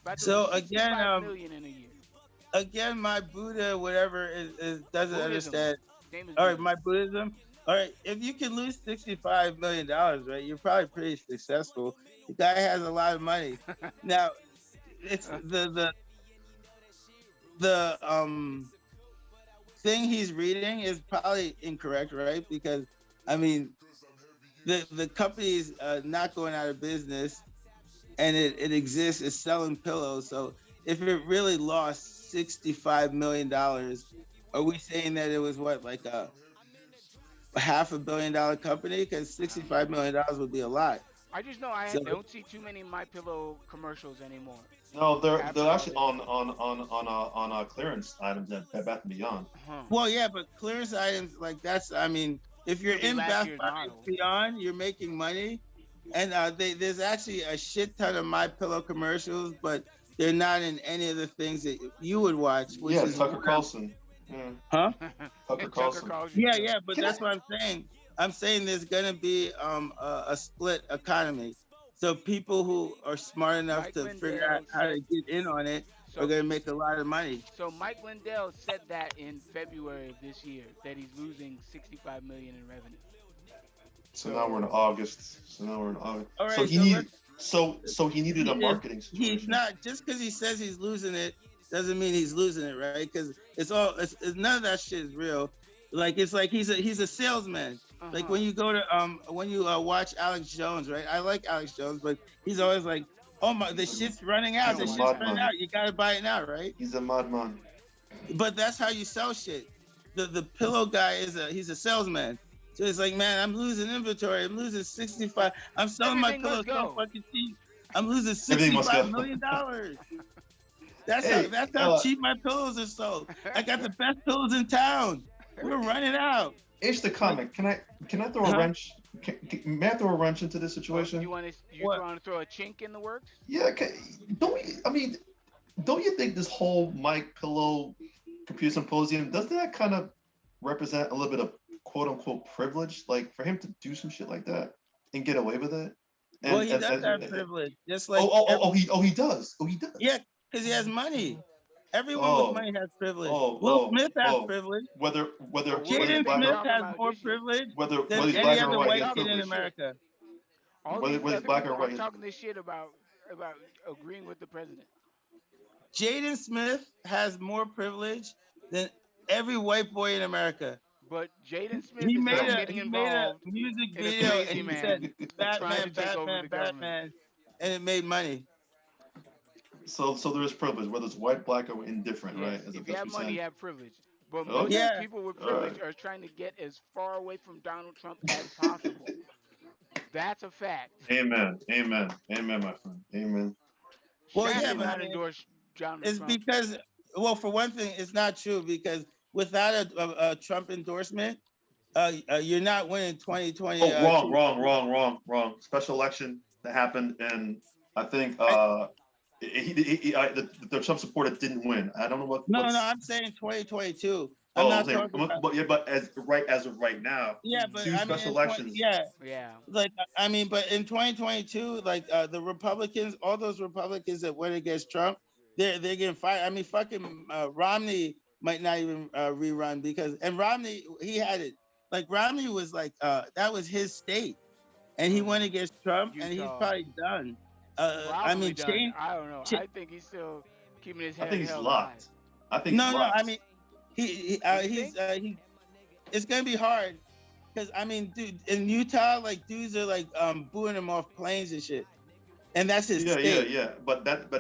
About to lose So again, 65 million in a year. my Buddha, whatever, is doesn't Buddhism. understand. His name is All right, Buddhism. my Buddhism. All right, if you can lose $65 million, right, you're probably pretty successful. The guy has a lot of money. Now, it's the thing he's reading is probably incorrect, right? Because I mean, the company is not going out of business, and it exists. It's selling pillows. So if it really lost $65 million, are we saying that it was what, like a $500 million company? Because $65 million would be a lot. I just know I So don't see too many My Pillow commercials anymore. No, they're After all actually this. on clearance items at Bed Bath and Beyond. Huh. well, yeah, but clearance items like that's. I mean, if you're Could be in last Bath year's Body model. Beyond, you're making money, and there's actually a shit ton of My Pillow commercials, but they're not in any of the things that you would watch, which Yeah, is Tucker Carlson. Yeah. huh? Tucker Carlson. calls you Yeah, too. yeah, but Can I? that's what I'm saying. I'm saying there's gonna be a split economy. So people who are smart enough Mike to figure out Lindell how to said get in on it are so. gonna make a lot of money. So Mike Lindell said that in February of this year that he's losing 65 million in revenue. So now we're in August. So now we're in August. All right, So he so need, let's so he needed a marketing he's situation. not, just because he says he's losing it doesn't mean he's losing it, right? Because it's none of that shit is real. Like it's like he's a salesman. Like Uh-huh. when you go to when you watch Alex Jones, right? I like Alex Jones, but he's always like, oh my, the shit's running out. The He's a shit's running madman. out. You gotta buy it now, right? He's a madman. But that's how you sell shit. The pillow guy he's a salesman. So it's like, man, I'm losing inventory. I'm losing 65. I'm selling Everything my pillows must so go. fucking cheap. I'm losing Everything must $65 go. million. That's Hey, that's how uh, cheap my pillows are sold. I got the best pillows in town. We're running out. H the comic. Can I throw a Huh? wrench? May I throw a wrench into this Oh, situation? you want What? to throw a chink in the works? Yeah. Don't you think this whole Mike Pillow computer symposium doesn't that kind of represent a little bit of quote unquote privilege? Like for him to do some shit like that and get away with it. And, Well, he does have privilege, just like he does. Oh, he does. yeah, because he has money. Everyone with money has privilege. Will Smith has privilege. Whether Well, he's Jaden black Smith or has about more this year. privilege whether than he's any black or other white, white he has kid in privilege. America. All Whether these he's other black or people white, are talking this shit about agreeing with the president. Jaden Smith has more privilege than every white boy in America. But Jaden Smith He is made not a getting he made a involved music in a video and crazy he man said trying to Batman, take over Batman, the government. Batman, and it made money. So there is privilege, whether it's white, black, or indifferent, Yes, right? As if a you have money, percent. you have privilege. But most Okay. Yeah. people with All privilege right. are trying to get as far away from Donald Trump as possible. That's a fact. Amen. Amen. Amen, my friend. Amen. Well, Shaq yeah, did but I not mean, endorse Donald it's Trump. because, well, for one thing, it's not true because without a Trump endorsement, you're not winning 2020. Oh, wrong. Special election that happened, and I think the Trump supporter didn't win. I don't know what. No, what's, I'm saying 2022. I'm Oh, not I'm saying, talking about. but as of right now, Yeah, but two I mean, special elections. Yeah. like I mean, but in 2022, like the Republicans, all those Republicans that went against Trump, they're getting fired. I mean, fucking Romney might not even rerun because, and Romney, he had it. Like Romney was like that was his state, and he went against Trump, and he's Utah. probably done. Probably I mean, done. I don't know. Ch- I think he's still keeping his I head think he's held locked. high. I think he's no, locked. I mean, he's it's gonna be hard because I mean, dude, in Utah, like dudes are like booing him off planes and shit, and that's his state. Yeah. But that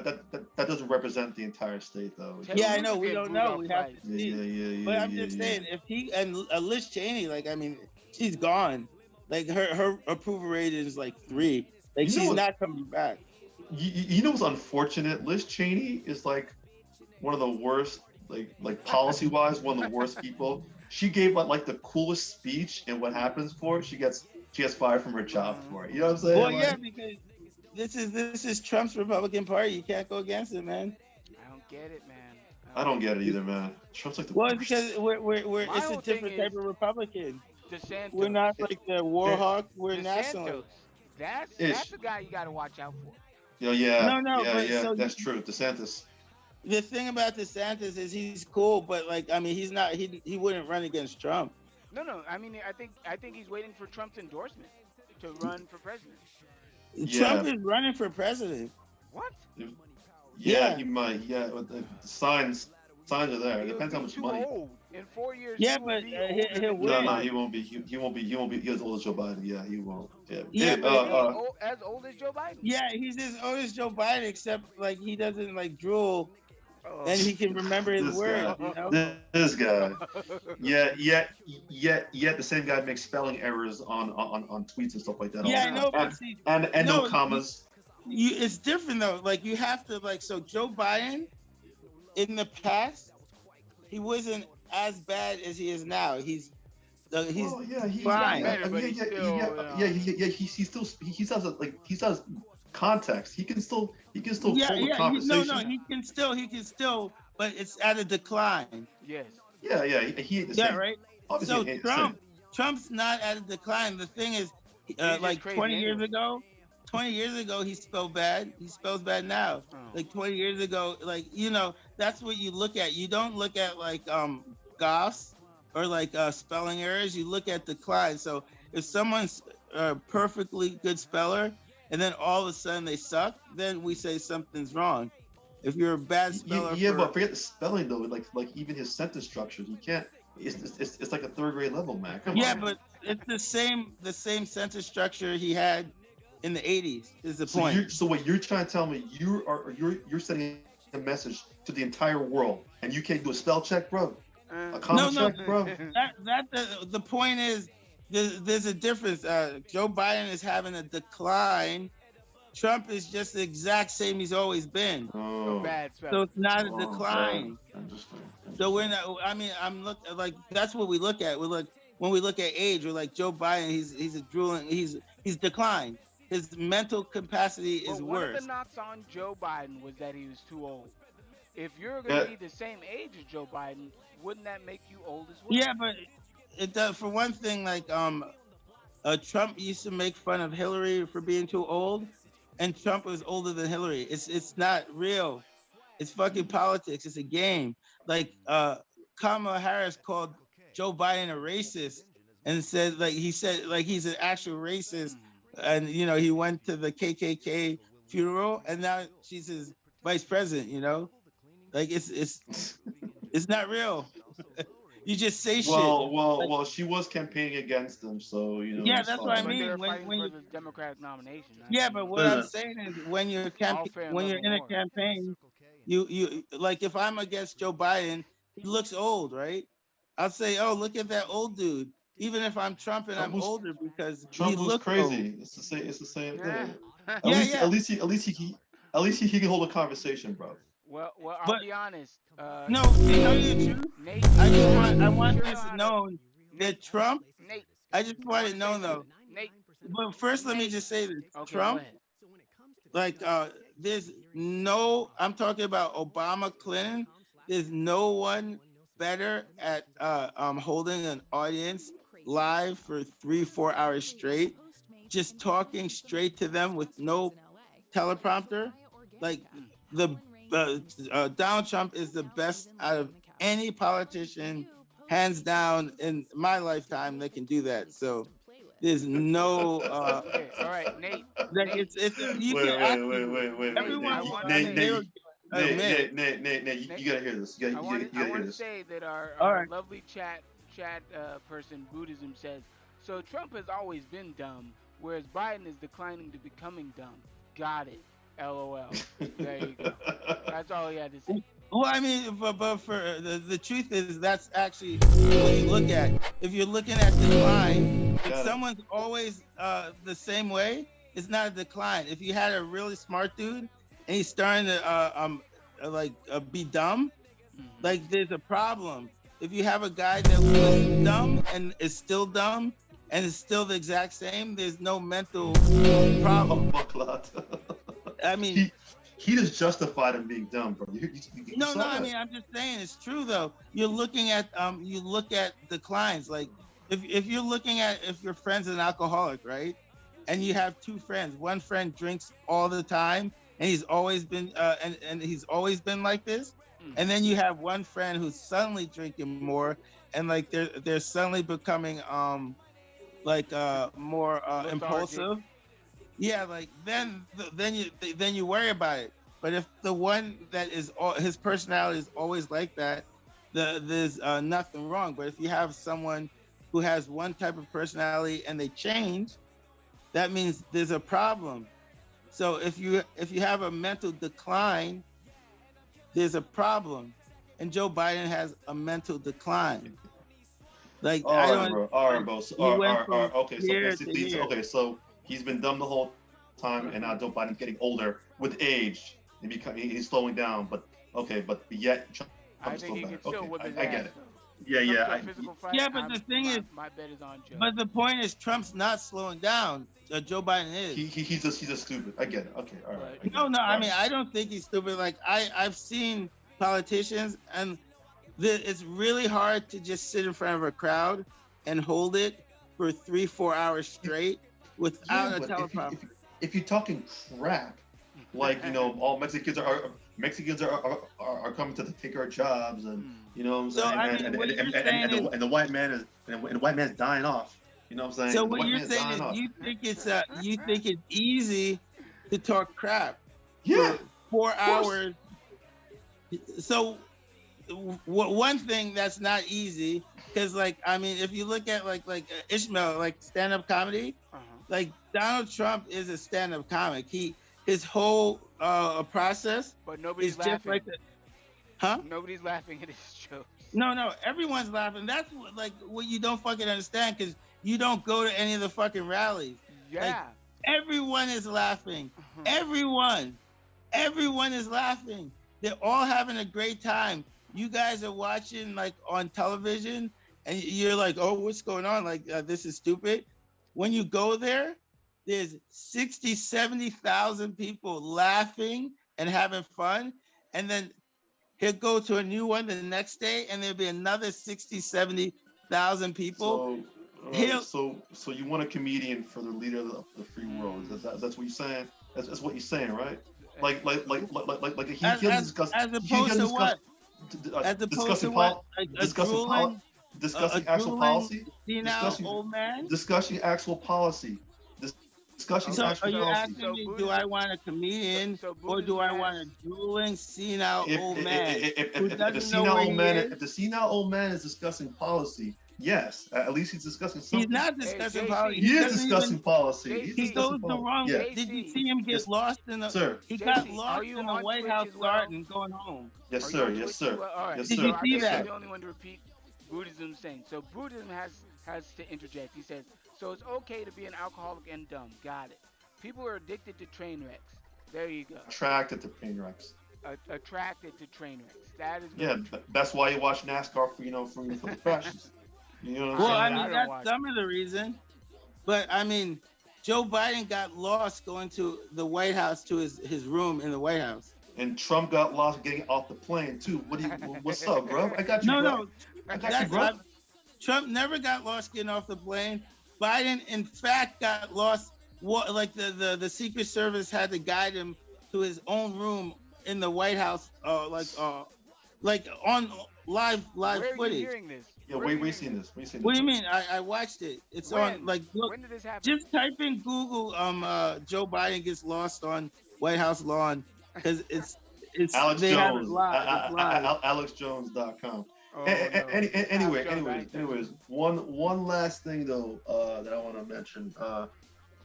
doesn't represent the entire state, though. Ted Yeah, I Cruz know. is We getting don't booed know. off We have to flights. see. Yeah. But I'm just saying, if he and Liz Cheney, like, I mean, she's gone. Like her approval rating is like 3. Like You know she's what- not coming back. You know what's unfortunate? Liz Cheney is like one of the worst, like policy wise, one of the worst people. She gave like the coolest speech, and what happens for it? She gets fired from her job for it. You know what I'm saying? Well, Like, yeah, because this is Trump's Republican Party. You can't go against it, man. I don't get it, man. I I don't get it either, man. Trump's like the Well, it's worst. because we're My it's a whole thing different is type of Republican. DeSantos. We're not like the war Yeah. hawk. We're DeSantos. nationalists. That's Ish. a guy you got to watch out for. Yeah, No, but yeah. so That's true. DeSantis. the thing about DeSantis is he's cool, but like I mean, he's not. He wouldn't run against Trump. No. I mean, I think he's waiting for Trump's endorsement to run for president. Trump Yeah. is running for president. What? Yeah, Yeah. he might. Yeah, but the signs are there. It He'll depends be how much too money. old. In 4 years, Yeah, he will but be he'll older than win. No, Joe he Biden. won't be. He won't be. He won't be. He won't be as old as Joe Biden. Yeah, he won't. Yeah. Yeah, It, but He'll be as old as Joe Biden. Yeah, he's as old as Joe Biden, except like he doesn't like drool, Oh. and he can remember his This words. guy. You know. This guy. Yet the same guy makes spelling errors on tweets and stuff like that. all Yeah, the I know, time. but see, And no, no commas. it's different though. Like you have to like so Joe Biden, in the past, he wasn't as bad as he is now. He's Oh yeah, he's fine. better, but he's still, he still has he still has context. He can still hold a no, conversation. he can still, but it's at a decline. Yes. Yeah, he ain't the Yeah, same. right. Obviously, So he ain't the same. Trump's not at a decline. The thing is, just like crazy 20 years anyway. ago, 20 years ago he spelled bad. He spells bad now. Oh. Like 20 years ago, like that's what you look at. You don't look at like goss or like spelling errors. You look at decline. So if someone's a perfectly good speller and then all of a sudden they suck, then we say something's wrong. If you're a bad speller, But forget the spelling though. Like even his sentence structures, you can't. It's like a third grade level, man. Come yeah, on. but it's the same sentence structure he had in the 80s. Is the So point? so what you're trying to tell me? You're sending a message to the entire world, and you can't do a spell check, bro. A comma No. check, bro. The point is there's a difference. Joe Biden is having a decline. Trump is just the exact same he's always been. Oh. Bad spell. So it's not a Oh, decline. Interesting. So we're not. I mean, I'm look like that's what we look at. We look when we look at age. We're like Joe Biden. He's a drooling. He's declined. His mental capacity is But one of worse. the knocks on Joe Biden was that he was too old. If you're going to be the same age as Joe Biden, wouldn't that make you old as well? Yeah, but it does. For one thing, like Trump used to make fun of Hillary for being too old, and Trump was older than Hillary. It's not real. It's fucking politics. It's a game. Like Kamala Harris called Joe Biden a racist and said he's an actual racist, and he went to the KKK funeral, and now she's his vice president. Like it's not real. You just say shit. Well, she was campaigning against him, so Yeah, that's what I But mean. they were when fighting you- for the Democratic nomination. Yeah, but what I'm saying is when you're All fair and when you're level in a war. campaign, you like if I'm against Joe Biden, he looks old, right? I'll say, oh, look at that old dude. Even if I'm Trump and I'm older, because Trump he was looks crazy. It's the same Yeah. thing. Yeah. At least he can hold a conversation, bro. Well, I'll But- be honest. No, you know the truth. Nate, I want sure this know how to- known that Trump. Nate, I just want it known though. Nate. But first, let me just say this: Okay, Trump, go ahead. like, there's no. I'm talking about Obama, Clinton. There's no one better at holding an audience live for 3-4 hours straight, just talking straight to them with no teleprompter. Like Donald Trump is the best out of any politician, hands down, in my lifetime that can do that. So there's no. Okay, all right, Nate. Like Nate, it's you can actually, Wait. everyone. I wanna Nate, say- Nate, Oh, man. Nate, you gotta hear this. You I gotta want hear to this. say that our All right. lovely chat person Buddhism says, so Trump has always been dumb, whereas Biden is declining to becoming dumb. Got it. LOL. There you go. That's all he had to say. Well, I mean, but for the truth is that's actually what you look at. If you're looking at decline, if Got it. someone's always the same way, it's not a decline. If you had a really smart dude and he's starting to be dumb, like there's a problem. If you have a guy that was dumb and is still dumb and is still the exact same, there's no mental problem. I mean, he just justified him being dumb, bro. You No, saw I that? mean, I'm just saying it's true though. You're looking at you look at declines. Like if you're looking at if your friend's an alcoholic, right? And you have two friends. One friend drinks all the time, and he's always been and he's always been like this. And then you have one friend who's suddenly drinking more, and like they're suddenly becoming more Lethargic. impulsive. Yeah, like then you worry about it. But if the one that is his personality is always like that, there's nothing wrong. But if you have someone who has one type of personality and they change, that means there's a problem. So if you have a mental decline, there's a problem. And Joe Biden has a mental decline. Like All right, bro. All right, bro. So, he went from okay. So here basically, to here. okay. So he's been dumb the whole time, and now Joe Biden's getting older with age. He's slowing down, but okay. But yet, Trump I is think still he better. can still Okay, whip his I ass. get it. though. Yeah, Comes yeah. to a physical fight, Yeah, but the thing is, my bet is on Joe. But the point is, Trump's not slowing down. Joe Biden is. He's just stupid. I get it. Okay, all right. I get No, it. no. All I right. mean, I don't think he's stupid. Like I've seen politicians, and it's really hard to just sit in front of a crowd and hold it for 3-4 hours straight without a but teleprompter. if you're talking crap, like all Mexicans are coming to take our jobs, and you know what I'm So, saying, I mean, what you're saying is- and the white man is and the white man's dying off. You know what I'm saying? So The what white you're man's saying dying is off. you think it's easy to talk crap Yeah. for 4 course. hours. So one thing that's not easy, because like I mean, if you look at like Ishmael, like stand-up comedy, like Donald Trump is a stand-up comic. His whole process But nobody's is laughing. just like huh? Nobody's laughing at his jokes. No, everyone's laughing. That's what you don't fucking understand, because you don't go to any of the fucking rallies. Yeah. Everyone is laughing. Uh-huh. Everyone is laughing. They're all having a great time. You guys are watching like on television, and you're like, "Oh, what's going on? Like, this is stupid." When you go there, there's 60, 70,000 people laughing and having fun, and then he'll go to a new one the next day, and there'll be another 60, 70,000 people. So you want a comedian for the leader of the free world? That's what you're saying. That's what you're saying, right? Like he'll discuss. As opposed to what? Discussing actual policy. Senile old man. Discussing actual policy. Discussing So actual are you policy. asking me, do I want a comedian or do I want a drooling senile old man who doesn't know where he is? If the senile old man is discussing policy, yes, at least he's discussing something. He's not discussing JC. policy. He is doesn't discussing even- policy. He He goes the wrong Yeah. way. Did you see him get Yes. lost in the? Sir. He got JC, lost are you in the on White Twitch House as well? garden going home. Yes, Are sir. you on Yes, Twitch sir. as well? All right. Yes, Did sir. you I see think that? I'm the only one to repeat Buddhism's saying. So Buddhism has to interject. He says, so it's okay to be an alcoholic and dumb. Got it. People are addicted to train wrecks. There you go. Attracted to train wrecks. Attracted to train wrecks. That is Yeah, that's why you watch NASCAR for the crashes. You know what I'm Well, saying? I I mean don't that's watch some of the reason, but I mean, Joe Biden got lost going to the White House to his room in the White House. And Trump got lost getting off the plane too. What's up, bro? I got you, bro. No, I got you, that's bro. not, Trump never got lost getting off the plane. Biden, in fact, got lost. What like the Secret Service had to guide him to his own room in the White House, like on live Where are you footage. hearing this? Yeah, Where are we you seen hearing this. We seen What do this. you mean? I watched it. It's When? on like look. When did this happen? Just type in Google Joe Biden gets lost on White House lawn, because it's Alex they have it Jones. live. It's live. AlexJones.com. Oh, Anyways, one last thing though that I want to mention.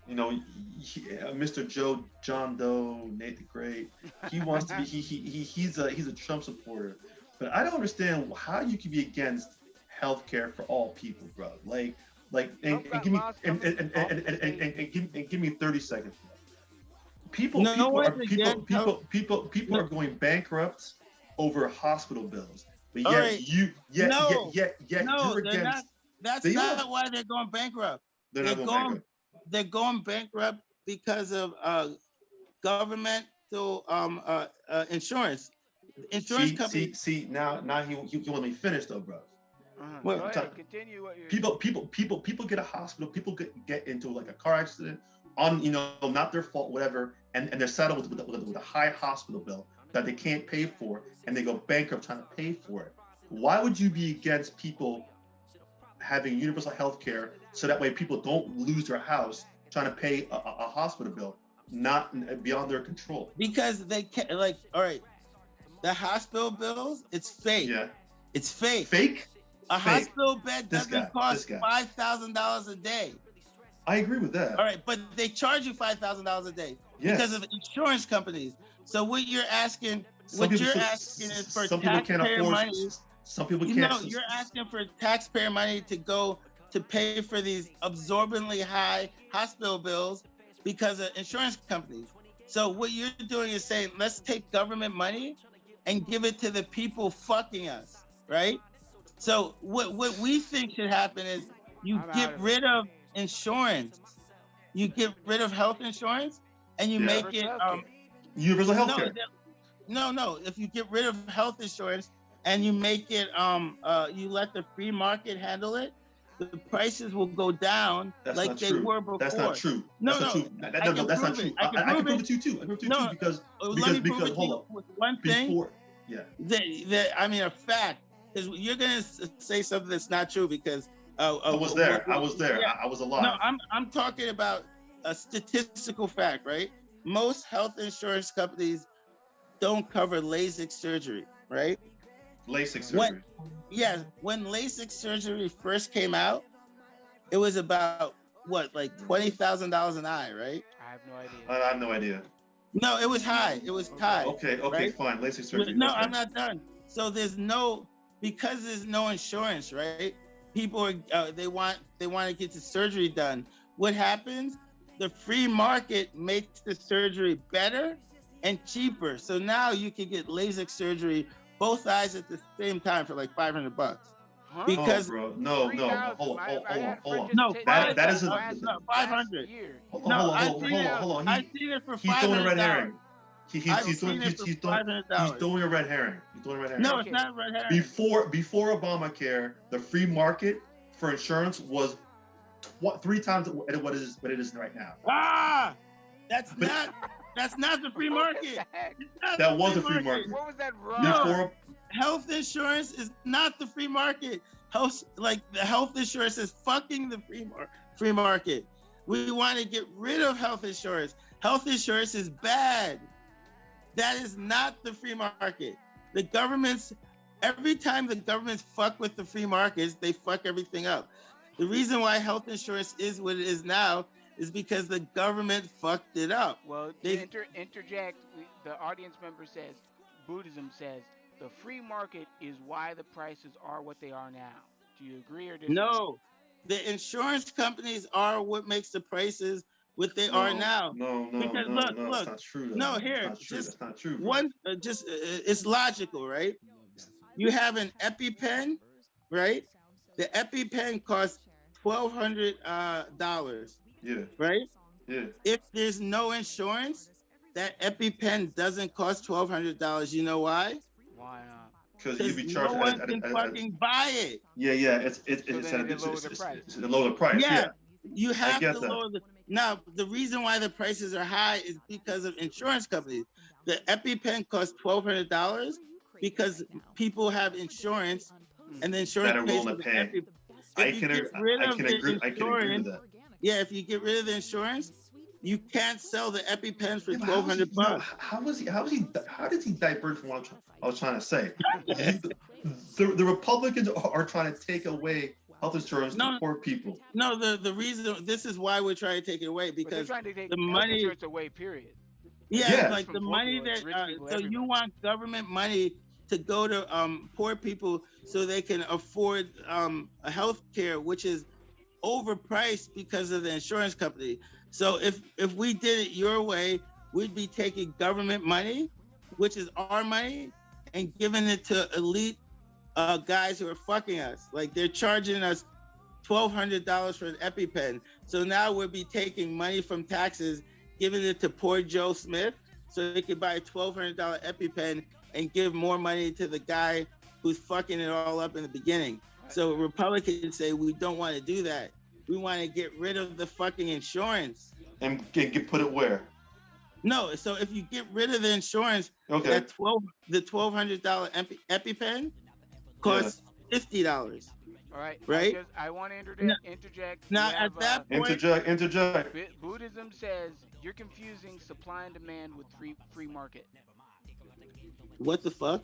Mr. John Doe, Nate the Great. He wants to be. He's a Trump supporter, but I don't understand how you can be against healthcare for all people, bro. Give me 30 seconds. People are going bankrupt over hospital bills, but yet Alright. you're No, they're against. not. That's They not are. why they're going bankrupt. They're not going bankrupt. They're going bankrupt because of government hospital insurance. Insurance companies. See. Now he want me to finish though, bro. Well, Go I'm ahead, sorry. continue what you're. People get a hospital. People get into like a car accident on not their fault, whatever, and they're saddled with a high hospital bill that they can't pay for, and they go bankrupt trying to pay for it. Why would you be against people having universal health care so that way people don't lose their house trying to pay a hospital bill, not beyond their control? Because they can't, like, all right, the hospital bills, it's fake. Yeah. It's fake. Fake? A Fake. hospital bed doesn't cost $5,000 a day. I agree with that. All right, but they charge you $5,000 a day because of insurance companies. So what you're asking, is for taxpayer money. Some people can't. You're asking for taxpayer money to go to pay for these absorbently high hospital bills because of insurance companies. So what you're doing is saying, let's take government money and give it to the people fucking us, right? So what we think should happen is you get rid of insurance. You get rid of health insurance and you make it universal health care. No. If you get rid of health insurance and you make it you let the free market handle it, the prices will go down like they were before. That's not true. No, that's not true. I can prove it to you too. I can prove it to you because hold on. One thing. Yeah. I mean, a fact is you're gonna say something that's not true because I was there. Yeah. I was alive. No, I'm talking about a statistical fact, right? Most health insurance companies don't cover LASIK surgery, right? LASIK surgery. When LASIK surgery first came out, it was about like $20,000 an eye, right? I have no idea. I have no idea. No, it was high. It was high. Okay, right? Fine. LASIK surgery. No, I'm not done. So because there's no insurance, right? People are they want to get the surgery done. What happens? The free market makes the surgery better and cheaper. So now you can get LASIK surgery both eyes at the same time for like $500. Huh? Because bro, no, hold on. No, that isn't 500. Hold on. I've seen it for $500. He's throwing a red herring. He's throwing a red herring. No, it's not a red herring. Before Obamacare, the free market for insurance was 3 times what it is right now. That's not the free market. That was the free market. What was that wrong? No, health insurance is not the free market. The health insurance is fucking the free market. We want to get rid of health insurance. Health insurance is bad. That is not the free market. Every time the governments fuck with the free markets, they fuck everything up. The reason why health insurance is what it is now is because the government fucked it up. Well, to interject, the audience member says, Buddhism says, the free market is why the prices are what they are now. Do you agree or disagree? No, the insurance companies are what makes the prices what they are now. No, look, that's not true. No, here, that's not true. It's logical, right? You have an EpiPen, right? The EpiPen costs $1,200. Yeah. Right? Yeah. If there's no insurance, that EpiPen doesn't cost $1,200. You know why? Why not? Because you'd be charged. No one can fucking buy it. Yeah. It's the lower price. Yeah. You have to lower the. Now, the reason why the prices are high is because of insurance companies. The EpiPen costs $1,200 because people have insurance, and the insurance pays for the EpiPen. I can agree with that. Yeah, if you get rid of the insurance, you can't sell the EpiPens for $1,200. How does he divert from what I was trying to say? the Republicans are trying to take away health insurance to poor people. No, the reason this is why we're trying to take it away because trying to take the money insurance away. Period. Yeah, like the money that so you want government money to go to poor people so they can afford a health care, which is overpriced because of the insurance company. So if we did it your way, we'd be taking government money, which is our money, and giving it to elite guys who are fucking us. Like they're charging us $1,200 for an EpiPen. So now we'll be taking money from taxes, giving it to poor Joe Smith, so they could buy a $1,200 EpiPen and give more money to the guy who's fucking it all up in the beginning. So Republicans say we don't want to do that. We want to get rid of the fucking insurance. And put it where? No, so if you get rid of the insurance, Okay. that the $1,200 EpiPen costs $50. All right. Right? I want to interject. Now, We have, at that point, Interject. Buddhism says you're confusing supply and demand with free market. what the fuck?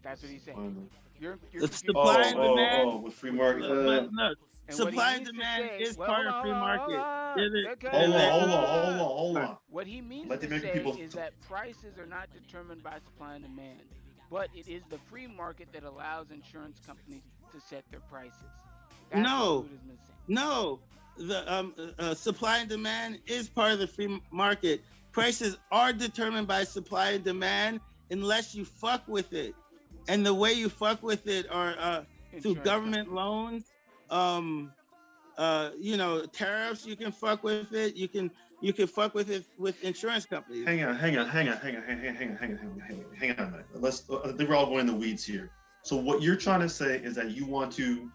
That's what he's saying. You're The confusing. supply and demand. With free market. Look, And supply what he and means to demand say- is well, part of hold free on, market. Hold on. What he means Let the to American say people- is that prices are not determined by supply and demand, but it is the free market that allows insurance companies to set their prices. That's No. what Buddhism is saying. No, the supply and demand is part of the free market. Prices are determined by supply and demand unless you fuck with it. And the way you fuck with it are through Insurance government loans, tariffs. You can fuck with it. You can fuck with it with insurance companies. Hang on a minute. I think we're all going in the weeds here. So what you're trying to say is that you want to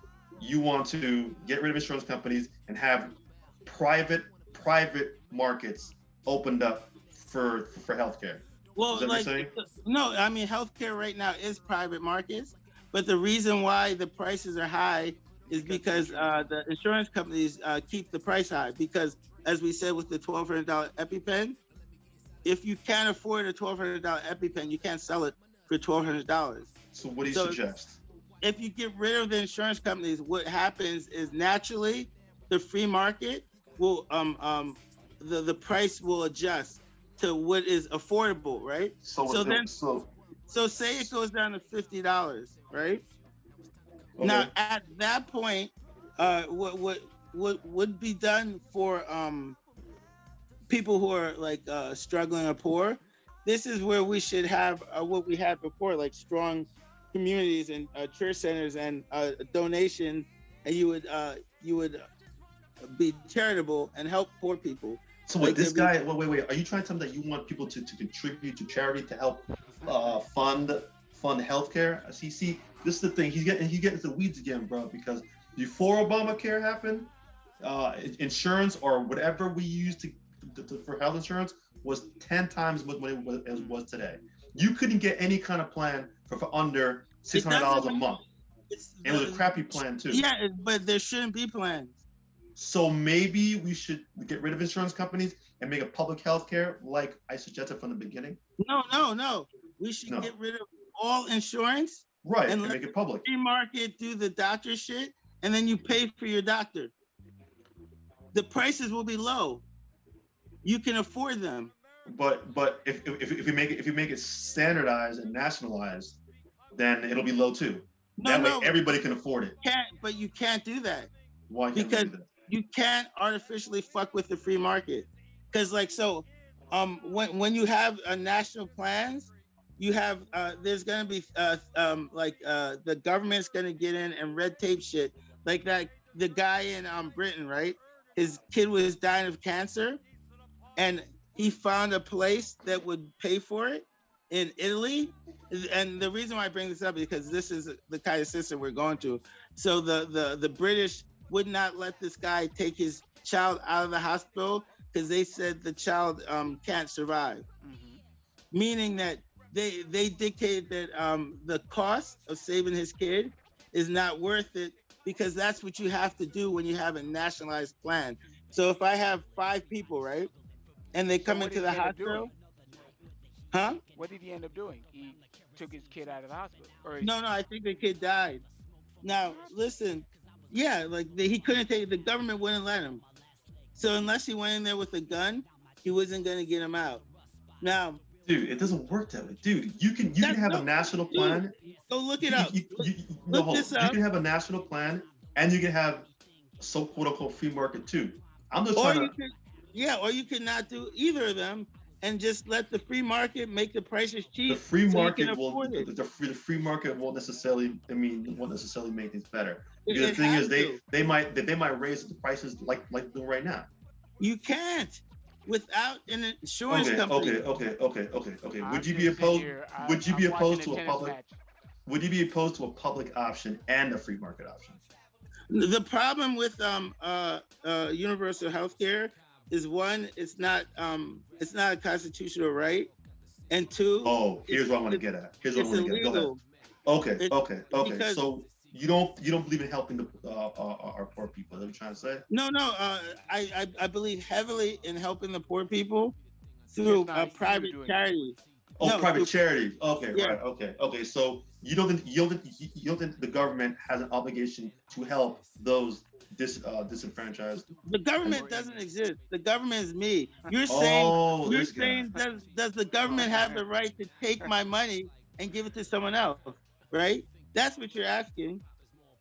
get rid of insurance companies and have private markets opened up for healthcare. Well, Is that what you're saying? no, I mean healthcare right now is private markets, but the reason why the prices are high is because the insurance companies keep the price high. Because as we said with the $1,200 EpiPen, if you can't afford a $1,200 EpiPen, you can't sell it for $1,200. So what do you So- suggest? If you get rid of the insurance companies, what happens is naturally the free market will the price will adjust to what is affordable, right? So say it goes down to $50, right? Okay. Now at that point, what would be done for people who are like struggling or poor? This is where we should have what we had before, like strong communities and church centers and donation, and you would be charitable and help poor people. So Like wait, this every- guy, wait, are you trying to tell me that you want people to contribute to charity to help fund healthcare? See, this is the thing. He's getting into the weeds again, bro, because before Obamacare happened, insurance or whatever we used for health insurance was 10 times what it was today. You couldn't get any kind of plan for under $600 a month. It was a crappy plan too. Yeah, but there shouldn't be plans. So maybe we should get rid of insurance companies and make a public health care like I suggested from the beginning. No. We should get rid of all insurance. Right, And and let make it public. Free market do the doctor shit, and then you pay for your doctor. The prices will be low. You can afford them. But if you make it standardized and nationalized, then it'll be low too. That way everybody can afford it. But you can't do that. Why can't we Because do that? you can't artificially fuck with the free market. Because when you have national plans, you have there's gonna be the government's gonna get in and red tape shit like that. The guy in Britain, right? His kid was dying of cancer, and he found a place that would pay for it in Italy. And the reason why I bring this up is because this is the kind of system we're going to. So the British would not let this guy take his child out of the hospital because they said the child can't survive. Mm-hmm. Meaning that they dictated that the cost of saving his kid is not worth it, because that's what you have to do when you have a nationalized plan. So if I have 5 people, right, and they come what into did the he end up hospital, doing? What did he end up doing? He took his kid out of the hospital, or No, I think the kid died. Now listen, he couldn't take. The government wouldn't let him. So unless he went in there with a gun, he wasn't gonna get him out. Now, Dude, it doesn't work that way. Dude, you can have a national plan. go look it up. You can have a national plan, and you can have quote unquote free market too. I'm just Or trying or you could not do either of them and just let the free market make the prices cheap. the free so you market can will afford it. the free market won't necessarily make things better. Because It the thing has is to. they might raise the prices like they're doing right now. You can't. without an insurance Okay, company. okay. I'm Would you be just sitting opposed? here. Would you be I'm watching opposed a to a tennis public? match. Would you be opposed to a public option and a free market option? The problem with universal health care is, one, it's not a constitutional right, and two, Oh, here's what I want to it's get at. Here's what I it's want to get at. Go ahead. illegal. Okay, It okay. because So you don't believe in helping the our poor people? Is that what you're trying to say? no, I believe heavily in helping the poor people Just through not you private doing it. charities. Oh, No, private through charities. Okay, yeah. right. Okay. So you don't think the government has an obligation to help those disenfranchised? The And government doesn't exist. The government is me. oh, You're this guy. saying does the government have the right to take my money and give it to someone else? Right? That's what you're asking.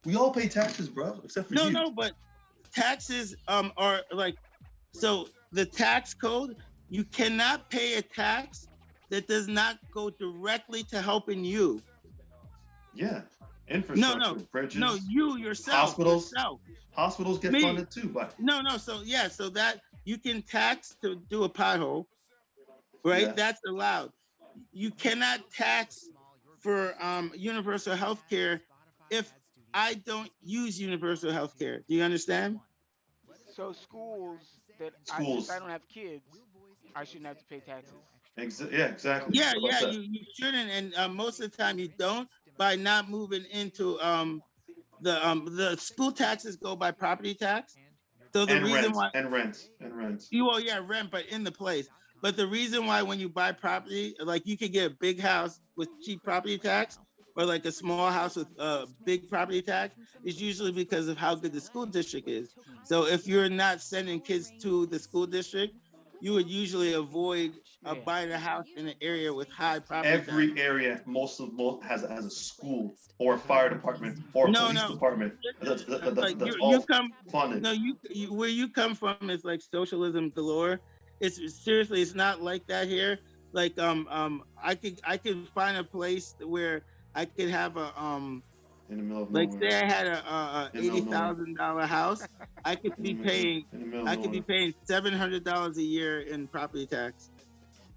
We all pay taxes, bro, except for you. No, but taxes are like, so the tax code, you cannot pay a tax that does not go directly to helping you. Yeah, No, infrastructure, no, bridges, you yourself. hospitals. Yourself. Hospitals get Me. funded too, but No, so yeah, so that you can tax to do a pothole, right? yeah. That's allowed. You cannot tax for universal health care if I don't use universal health care. Do you understand? So schools since I Schools. don't have kids, I shouldn't have to pay taxes. Yeah, exactly. Yeah, That's what I said. you shouldn't, and most of the time you don't, by not moving into the school taxes go by property tax. So the And reason rent, why and rent, and rent. you, well, yeah, rent, but in the place. But the reason why when you buy property, like you could get a big house with cheap property tax, or like a small house with big property tax, is usually because of how good the school district is. So if you're not sending kids to the school district, you would usually avoid Yeah. buying a house in an area with high property tax. Every area, most has a school or a fire department or a No, police department that's you all come, funded. no, where you come from is like socialism galore. It's seriously, it's not like that here. Like I could find a place where I could have a In the middle of like nowhere. say I had a In the middle of nowhere. $80,000 house, I could be paying In the middle of I could be nowhere. paying $700 a year in property tax.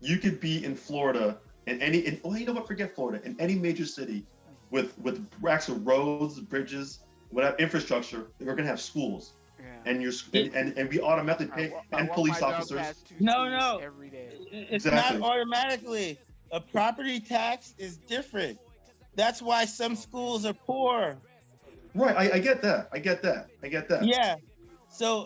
You could be in Florida you know what? Forget Florida. In any major city with racks of roads, bridges, whatever infrastructure, we're gonna have schools. Yeah. And we automatically pay I and walk police my dog officers. past two No, schools no. every day. It's Exactly. not automatically. A property tax is different. That's why some schools are poor. Right, I get that. I get that. Yeah. So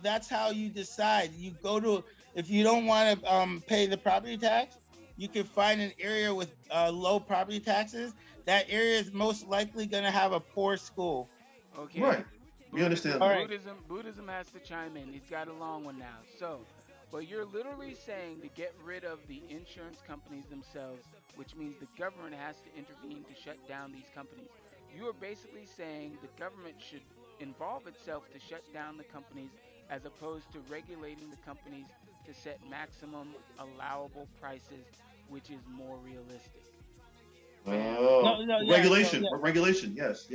that's how you decide. You go to, if you don't want to pay the property tax, you can find an area with low property taxes. That area is most likely going to have a poor school. Okay. Right. We understand. All right. Buddhism has to chime in. He's got a long one now. So, but you're literally saying to get rid of the insurance companies themselves, which means the government has to intervene to shut down these companies. You are basically saying the government should involve itself to shut down the companies as opposed to regulating the companies to set maximum allowable prices, which is more realistic. Oh, yeah, regulation. yeah. Regulation. Yes.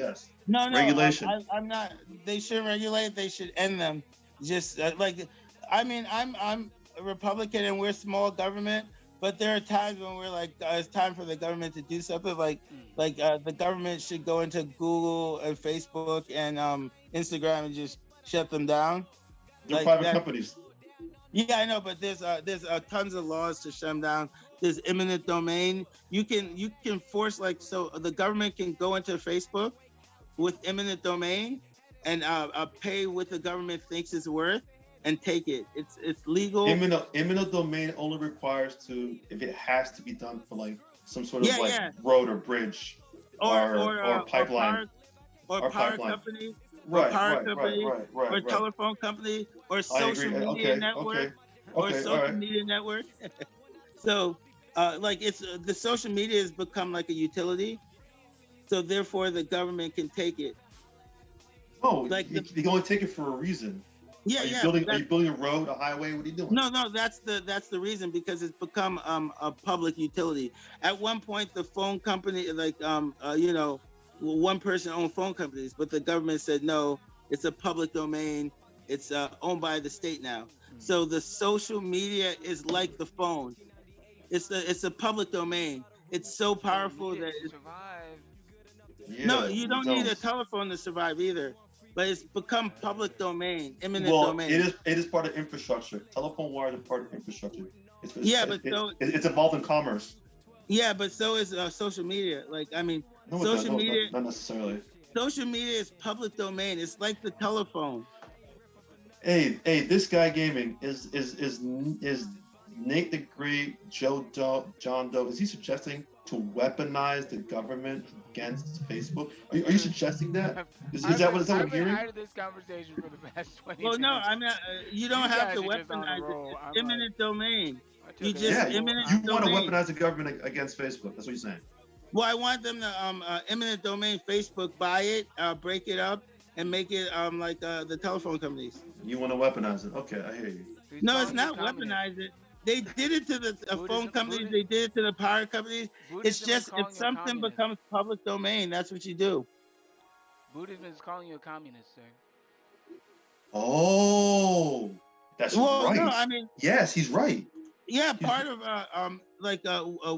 No, Regulation. I'm not. They shouldn't regulate. They should end them. Just like, I mean, I'm a Republican and we're small government, but there are times when we're like, it's time for the government to do something. Like the government should go into Google and Facebook and Instagram and just shut them down. They're Like private that. companies. Yeah, I know, but there's tons of laws to shut them down. There's eminent domain. You can force, like, so the government can go into Facebook with eminent domain and pay what the government thinks it's worth and take it. It's legal. Eminent domain only requires if it has to be done for like some sort of road or bridge or pipeline or power company. Right, power company, or telephone company, or social media network, or social media network. So, like the social media has become like a utility, so therefore the government can take it. Oh, like you can only take it for a reason. Yeah, are you building a road, a highway? What are you doing? No, that's the reason, because it's become a public utility. At one point, the phone company, like one person owned phone companies, but the government said no, it's a public domain. It's owned by the state now. So the social media is like the phone. It's a public domain. It's so You don't powerful need it that to survive. no, Yeah, you you don't need don't. a telephone to survive either. But it's become public domain, eminent Well, domain. it is part of infrastructure. Telephone wires are part of infrastructure. Yeah, but so It's involved in commerce. yeah, but so is social media. Like I mean, No, it does. social No, media not necessarily. social media is public domain. It's like the telephone. Hey, this guy gaming is Nate the Great, John Doe. Is he suggesting to weaponize the government against Facebook? Are you suggesting that? Is that what I've I'm been hearing? out of this conversation for the past 20 Well, no, minutes. I'm not. You don't You have guys to are just on a weaponize it. roll. It's I'm like, eminent domain. I took You a just Yeah, little. eminent you want to domain. weaponize the government against Facebook. That's what you're saying. Well, I want them to eminent domain Facebook buy it, break it up, and make it like the telephone companies. You want to weaponize it. Okay, I hear you. He's No, it's calling you not communist. weaponize it. They did it to the phone companies. They did it to the power companies. It's Buddhism is just if calling you a something communist. becomes public domain, that's what you do. Buddhism is calling you a communist, sir. Oh, that's Well, no, right. I mean, Yes, he's right. yeah, He's, part of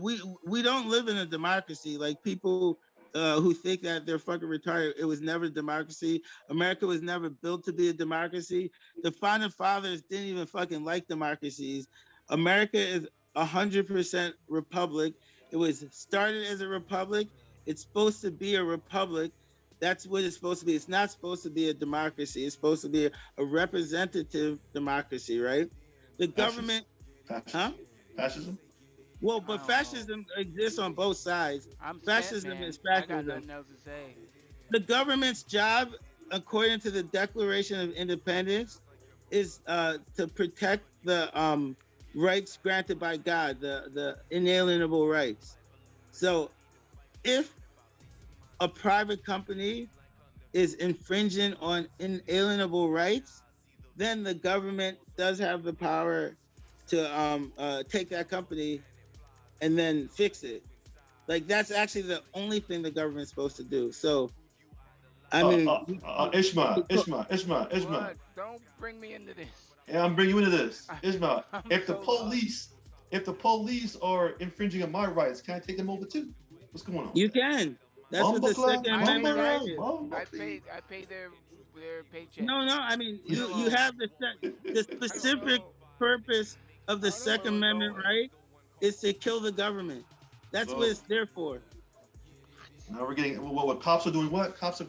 we don't live in a democracy. Like people who think that they're fucking retarded. It was never a democracy. America was never built to be a democracy. The founding fathers didn't even fucking like democracies. America is 100% republic. It was started as a republic. It's supposed to be a republic. That's what it's supposed to be. It's not supposed to be a democracy. It's supposed to be a representative democracy, right? The government, huh? Fascism? Well, I but don't know. fascism exists on both sides. I'm spent, Fascism man. is I got fascism. nothing else to say. The government's job, according to the Declaration of Independence, is to protect the rights granted by God, the inalienable rights. So, if a private company is infringing on inalienable rights, then the government does have the power to take that company and then fix it. Like that's actually the only thing the government's supposed to do. So, I mean, Ishma. What? Don't bring me into this. Yeah, I'm bringing you into this. Ishma, I'm if the so police are infringing on my rights, can I take them over too? What's going on? you can. That's what the Second Amendment right is. I pay their paycheck. No, I mean, Leave it you alone. have the specific purpose of the I don't Second wanna Amendment know. right is to kill the government. That's what it's there for. Now we're getting what cops are doing. What cops are?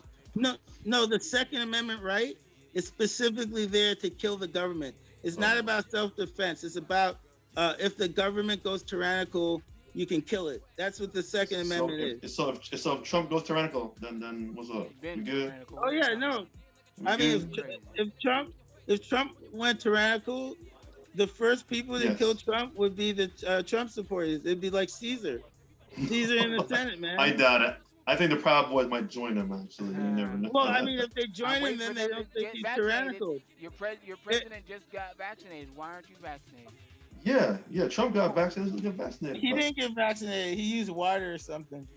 No, the Second Amendment right is specifically there to kill the government. It's not about self-defense. It's about if the government goes tyrannical, you can kill it. That's what the Second Amendment is. So if Trump goes tyrannical, then what's up? He's been You good? tyrannical. Oh yeah, no. I mean, if Trump went tyrannical, the first people to Yes. kill Trump would be the Trump supporters. It'd be like Caesar in the Senate, man. I doubt it. I think the Proud Boys might join them actually. You never know. Well, I mean, if they I'm join him, waiting then for they them don't to think get he's vaccinated. tyrannical. Your president just got vaccinated. Why aren't you vaccinated? Yeah. Trump got vaccinated. Let's get vaccinated. He didn't get vaccinated. He used water or something.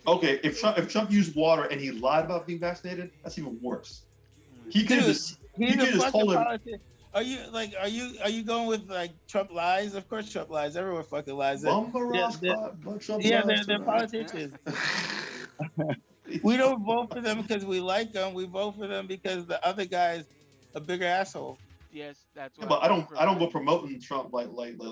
Okay, if Trump used water and he lied about being vaccinated, that's even worse. He could Dude, just He's a just fucking told him. politician. Are you going with like Trump lies? Of course Trump lies. Everyone fucking lies. Trump lies They're too. politicians. We don't vote for them because we like them. We vote for them because the other guy's a bigger asshole. Yes, that's Yeah, what. but I don't go promoting Trump like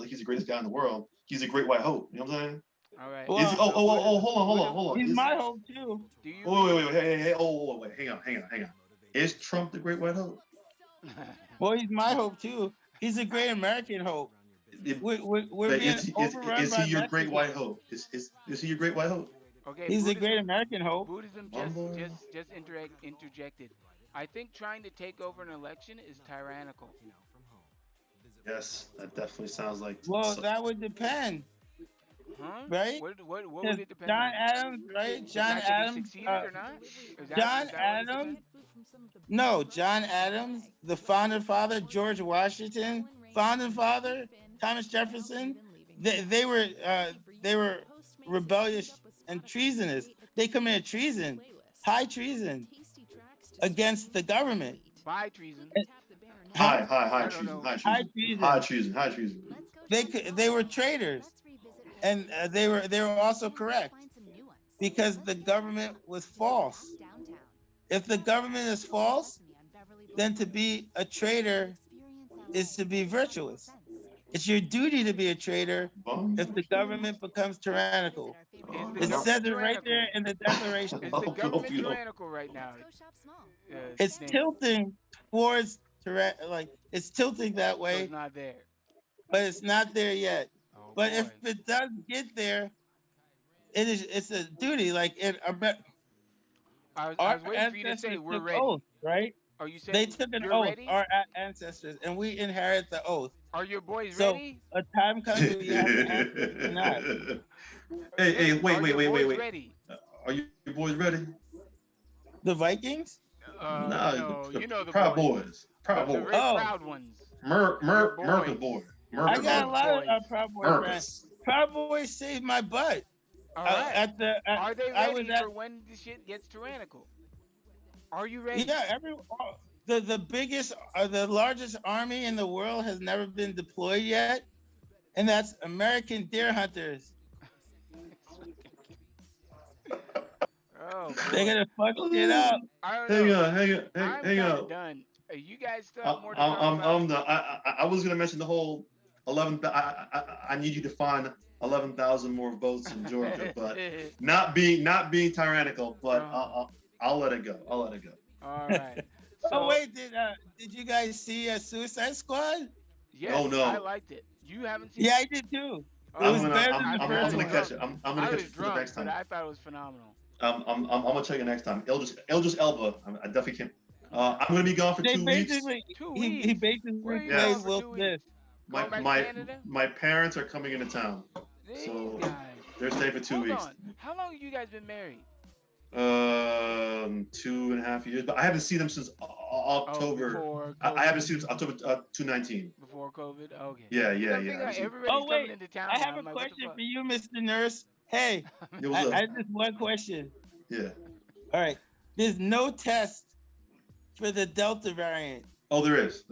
he's the greatest guy in the world. He's a great white hope. You know what I'm saying? All right. Well, Is he, hold on. He's Is- my hope too. Do you? wait, hey, wait, hang on. Is Trump the great white hope? Well, he's my hope too. He's a great American hope. We're being Is overrun by he your great Mexicans. white hope? Is he your great white hope? Okay. He's a great American hope. Buddhism just interjected. I think trying to take over an election is tyrannical. Yes, that definitely sounds like. Well, that would depend, Huh? right? What would it depend John on? Adams, right? The John fact that he Adams. succeeded or not? Is that John what it Adams. depends? No, John Adams, the founding father, George Washington, founding father, Thomas Jefferson. They were rebellious and treasonous. They committed treason, high treason, against the government. By treason. High I don't treason. know. High treason. High treason. High treason. They were traitors, and they were also correct because the government was false. If the government is false, then to be a traitor is to be virtuous. It's your duty to be a traitor if the government becomes tyrannical. Is the It government says it right tyrannical? there in the declaration. Is the government tyrannical right now? It's Snake? tilting towards like it's tilting that So way, it's not there. but it's not there yet. Oh But boy. if it does get there, it's a duty. Like I our was waiting for you to say ancestors we're took ready. oath, right? Are you They saying took an you're oath, ready? our ancestors, and we inherit the oath. Are your boys So ready? a time comes when you have to answer if you're not. Hey, Are your boys wait. ready? Are you boys ready? The Vikings? No, you know the Proud boys. boys. Proud The boys. very Oh. proud ones. Merca boy. I got a Merca lot boys. of Proud Boy boy. friends. Proud Boys saved my butt. All right. Are they I was ready at for when the shit gets tyrannical? Are you ready? yeah. The biggest, the largest army in the world has never been deployed yet, and that's American deer hunters. Oh They're boy. gonna fuck shit up. I don't Hang know. on, hang I'm kind of on. done. You guys still have more to talk about? I was gonna mention the whole 11. I need you to find 11,000 more votes in Georgia, but not being tyrannical. But I'll let it go. I'll let it go. All right. Oh wait, did you guys see Suicide Squad? Yes, Oh, no. I liked it. You haven't seen Yeah, it? I did too. Oh, It was better than the I'm first gonna one. catch it. I'm gonna I catch was it for the drunk, next time. but I thought it was phenomenal. I'm gonna check it next time. Idris Elba. I definitely can't. I'm gonna be gone for They 2 weeks. basically, 2 he weeks. basically Where are you plays going for Will 2 Smith. weeks? Going back to Canada? My parents are coming into town, These so guys. they're staying for 2 Hold weeks. on. How long have you guys been married? 2.5 years, but I haven't seen them since October. Before I haven't COVID? seen them since October 2019. Before COVID? Okay. Yeah. I'm thinking I haven't seen- everybody's Oh wait, coming into town. I now. have a I'm like, what the question fuck? for you, Mr. Nurse. Hey, Yeah, what's up? I just one question. Yeah. All right, there's no test for the Delta variant. Oh, there is.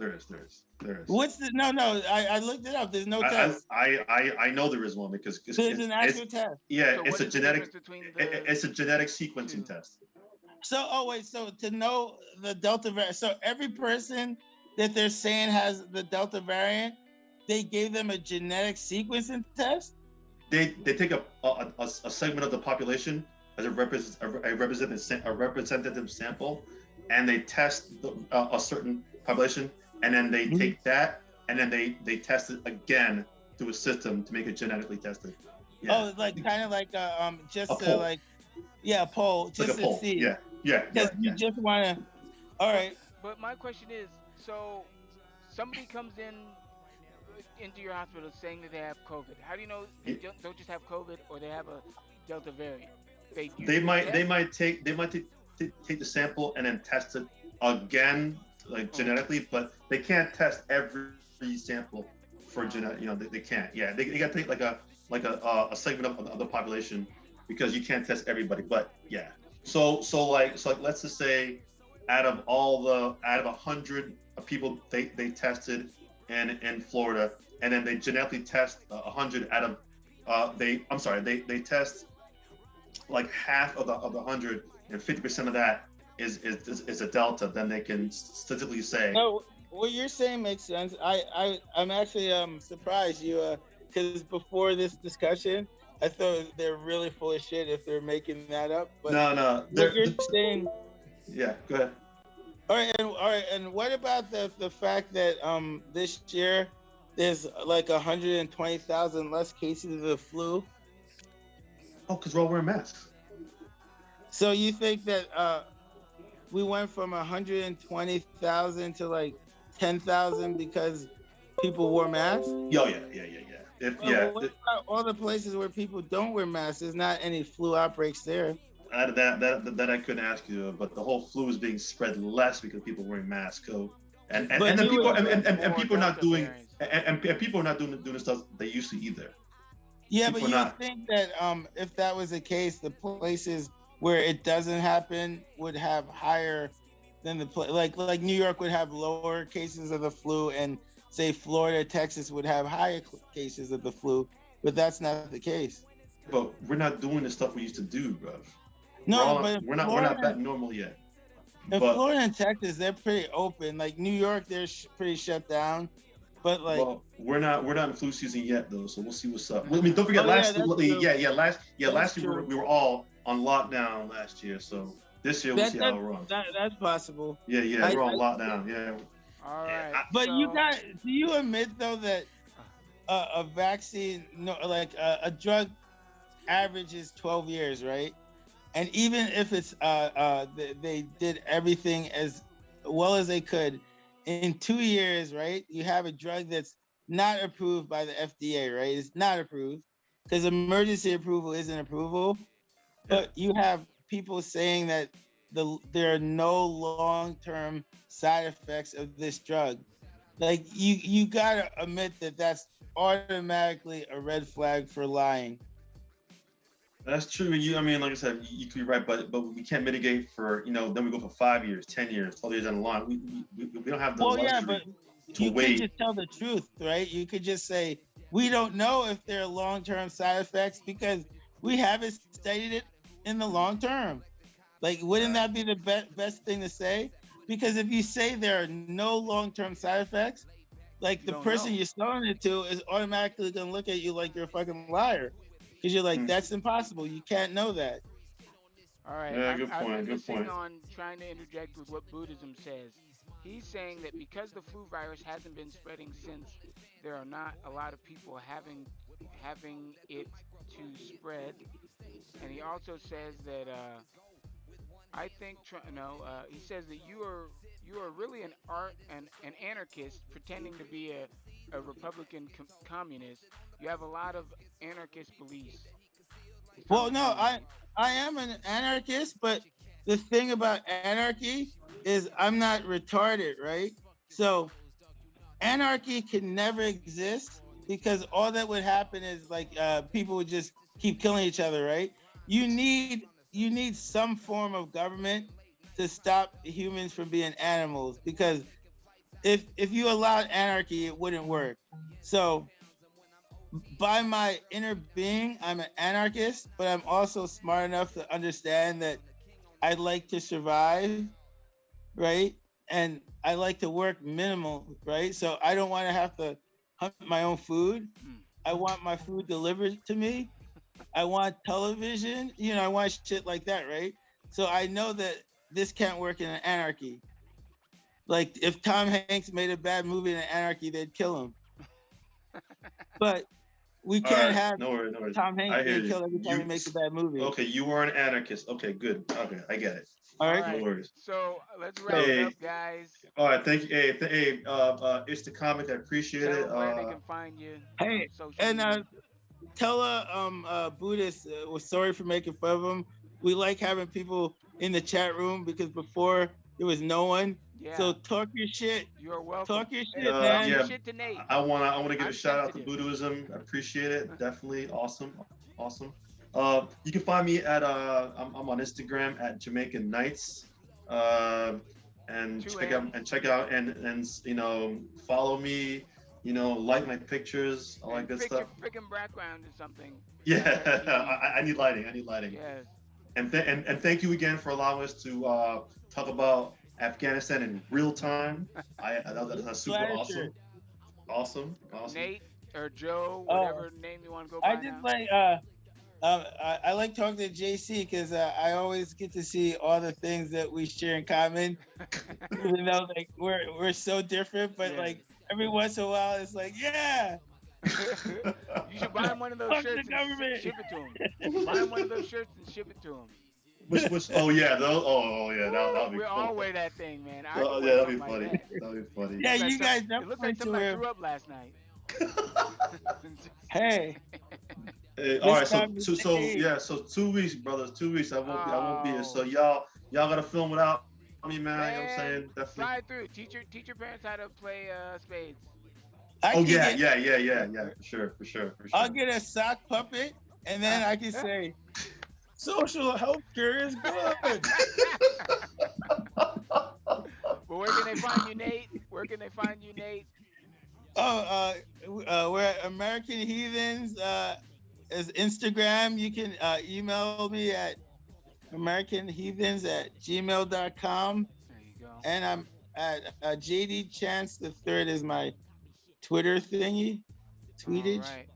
What's the no? I looked it up. There's no test. I know there is one because There's an actual test. yeah, So it's what a is the genetic difference between the it's a genetic sequencing two? test. So so to know the Delta variant, so every person that they're saying has the Delta variant, they gave them a genetic sequencing test. They take a segment of the population as a representative sample, and they test a certain population, and then they take that and then they test it again through a system to make it genetically tested. Yeah. Oh, like kind of like just A poll. like a poll, It's just like a to poll. see. Yeah. Because you just want to. All right. But my question is, so somebody comes into your hospital saying that they have COVID. How do you know they don't just have COVID or they have a Delta variant? They might take the sample and then test it again, like genetically, but they can't test every sample for genetic. They can't. Yeah, they got to take like a segment of the population because you can't test everybody. But yeah, so like let's just say out of 100 people they tested in Florida, and then they genetically test 100 out of they test like half of the 100, and 50% of that is a delta. Then they can statistically say. No, what you're saying makes sense. I'm actually surprised you because before this discussion, I thought they're really full of shit if they're making that up. But No, what you're saying. Yeah, go ahead. All right, and what about the fact that this year there's like 120,000 less cases of the flu? Oh, because we're all wearing masks. So you think that we went from 120,000 to like 10,000 because people wore masks? Yeah. What about all the places where people don't wear masks? There's not any flu outbreaks there. That I couldn't ask you, but the whole flu is being spread less because people are wearing masks. And But then you people would- and people are not Delta doing variants. and people are not doing the stuff they used to either. Yeah, People but you not- would think that if that was the case, the places where it doesn't happen would have higher than the like New York would have lower cases of the flu, and say Florida, Texas would have higher cases of the flu, but that's not the case. But we're not doing the stuff we used to do, bro. No, but We're not back normal yet. in But Florida and Texas, they're pretty open. Like New York, they're pretty shut down. But like, well, we're not in flu season yet though, so we'll see what's up. I mean, don't forget last that's true. last year we were all on lockdown last year, so this year we'll see how it runs. That's possible. Yeah, we're on lockdown. Yeah. All right. But do you admit though that a vaccine, a drug averages 12 years, right? And even if it's they did everything as well as they could, in 2 years, right? You have a drug that's not approved by the FDA, right? It's not approved because emergency approval isn't approval. But you have people saying that there are no long-term side effects of this drug. Like you gotta admit that that's automatically a red flag for lying. That's true. I mean, like I said, you could be right, but we can't mitigate for, then we go for 5 years, 10 years, 12 years down the line. We don't have the luxury to wait. You could just tell the truth, right? You could just say, we don't know if there are long-term side effects because we haven't studied it in the long term. Like, wouldn't that be the best thing to say? Because if you say there are no long-term side effects, like the person you're selling it to is automatically going to look at you like you're a fucking liar. Because you're like, that's impossible. You can't know that. All right. Yeah, good point. I'm Good point. on trying to interject with what Buddhism says. He's saying that because the flu virus hasn't been spreading since there are not a lot of people having it to spread, and he also says that I think he says that you are really an anarchist pretending to be a Republican communist. You have a lot of anarchist beliefs. Well, no, I am an anarchist, but the thing about anarchy is I'm not retarded, right? So anarchy can never exist because all that would happen is like people would just keep killing each other, right? You need some form of government to stop humans from being animals, because if you allowed anarchy, it wouldn't work. So by my inner being, I'm an anarchist, but I'm also smart enough to understand that I'd like to survive, right? And I like to work minimal, right? So I don't want to have to hunt my own food. I want my food delivered to me. I want television, I want shit like that, right? So I know that this can't work in an anarchy. Like if Tom Hanks made a bad movie in an anarchy, they'd kill him. But we can't have no worries. Tom Hanks being killed every time he makes a bad movie. Okay, you are an anarchist. Okay, good. Okay, I get it. All right. No worries. So let's wrap it up, guys. All right, thank you. Hey, it's the comic. I appreciate it. Where they can find you. Hey, and tell Buddhist we're sorry for making fun of him. We like having people in the chat room because before there was no one. Yeah. So talk your shit. You're welcome. Talk your shit, man. Yeah. Shit to Nate. I wanna give a shout out to Buddhism. I appreciate it. Definitely awesome. You can find me at I'm on Instagram at Jamaican Nights. And check out and follow me. Like my pictures. I like good stuff. Your freaking background or something. Yeah, I need lighting. Yes. And thank you again for allowing us to talk about Afghanistan in real time. That's super awesome. Awesome. Nate or Joe, whatever name you want to go by. I just like I like talking to JC because I always get to see all the things that we share in common, even though like we're so different. But like every once in a while, it's like You should buy him one of those shirts and ship it to him. Buy him one of those shirts and ship it to him. Which that'll be We cool. all wear that thing, man. That'll be funny. That'll be funny. Yeah, you guys it looks like somebody threw up last night. Hey. All right, so 2 weeks, brothers. 2 weeks. I won't be here. So y'all gotta film without me, man. You know what I'm saying? Definitely. Slide through. Teach your parents how to play spades. Yeah. For sure. I'll get a sock puppet, and then I can say, social health care is good. But where can they find you, Nate? Where can they find you, Nate? We're at American Heathens. As Instagram, you can email me at AmericanHeathens@gmail.com. There you go. And I'm at JD Chance the Third is my Twitter thingy. All Tweetage. right.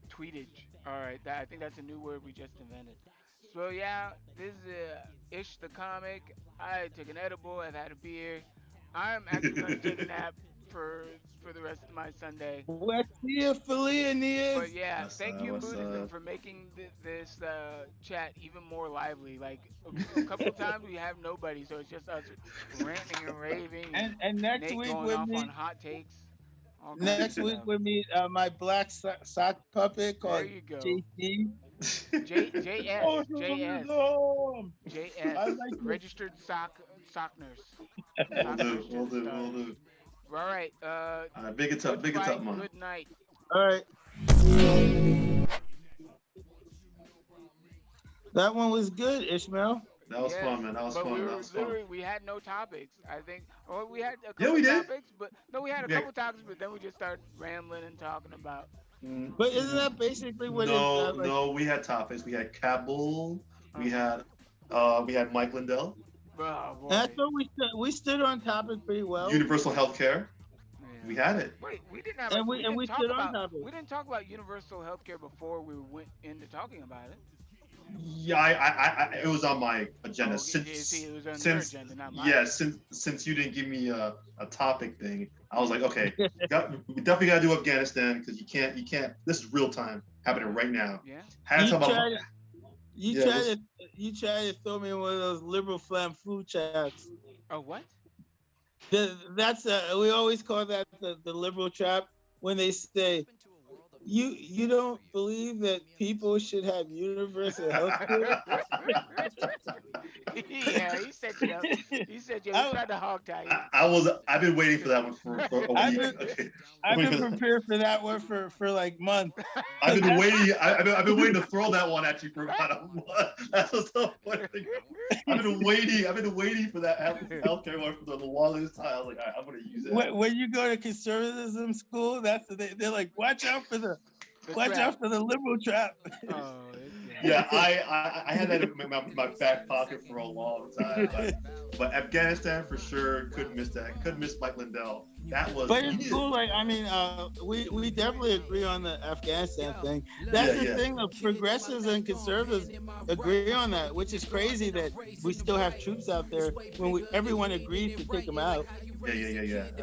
Tweetage. All right. I think that's a new word we just invented. So yeah, this is Ish the comic. I took an edible. I've had a beer. I'm actually gonna take a nap for the rest of my Sunday. What's the affiliate? But yeah, What's thank up, you, what's Buddhism, up? for making this chat even more lively. Like a couple of times we have nobody, so it's just us ranting and raving, And next Nate week going with off me. on hot takes. All kinds Next of week stuff. with me, my black sock puppet There called you go. JC. JS Oh, JS I like it. registered sock nurse. We'll Sock do, nurse we'll to the do, we'll stars. do. All right. All right, big it Good up, big it fight. up, man. Good night. All right. That one was good, Ishmael. That was Yes, fun, man. That was but fun. we That were was fun. literally we had no topics. I think, or we had a Yeah, couple we did. topics, but no, we had a Yeah. couple topics, but then we just started rambling and talking about. But isn't that basically what No, it's like? no, we had topics. We had Kabul. We Uh-huh. had Mike Lindell. Oh boy. I thought we stood on topic pretty well. Universal healthcare. Yeah. We had it. Wait, we didn't have. And we didn't we talk stood on about. topic. We didn't talk about universal healthcare before we went into talking about it. Yeah, I it was on my agenda Oh, since see, it was on your since agenda, not mine. yeah since you didn't give me a topic thing. I was like, okay, we definitely gotta do Afghanistan because you can't. This is real time happening right now. Yeah. Had to You talk about tried You Yeah, tried to throw me in one of those liberal flam food chats. Oh what? That's we always call that the liberal trap when they say you don't believe that people should have universal health care. Yeah, he set you up. He said you tried to hog tie you. I've been waiting for that one for a week. I've been- Okay. I've Wait been for- prepared for that one for like months. I've been waiting. I've been waiting to throw that one at you for about a month. That's what's so funny. I've been waiting for that healthcare one for the longest time. I was like, all right, I'm gonna use it. When you go to conservatism school, they're like, watch out for the liberal trap. Oh, Yeah, I had that in my back pocket for a long time. But Afghanistan for sure couldn't miss that. Couldn't miss Mike Lindell. That was. But it's cool. Like I mean, we definitely agree on the Afghanistan thing. That's the thing. The progressives and conservatives agree on that, which is crazy that we still have troops out there when everyone agreed to take them out. Yeah. That's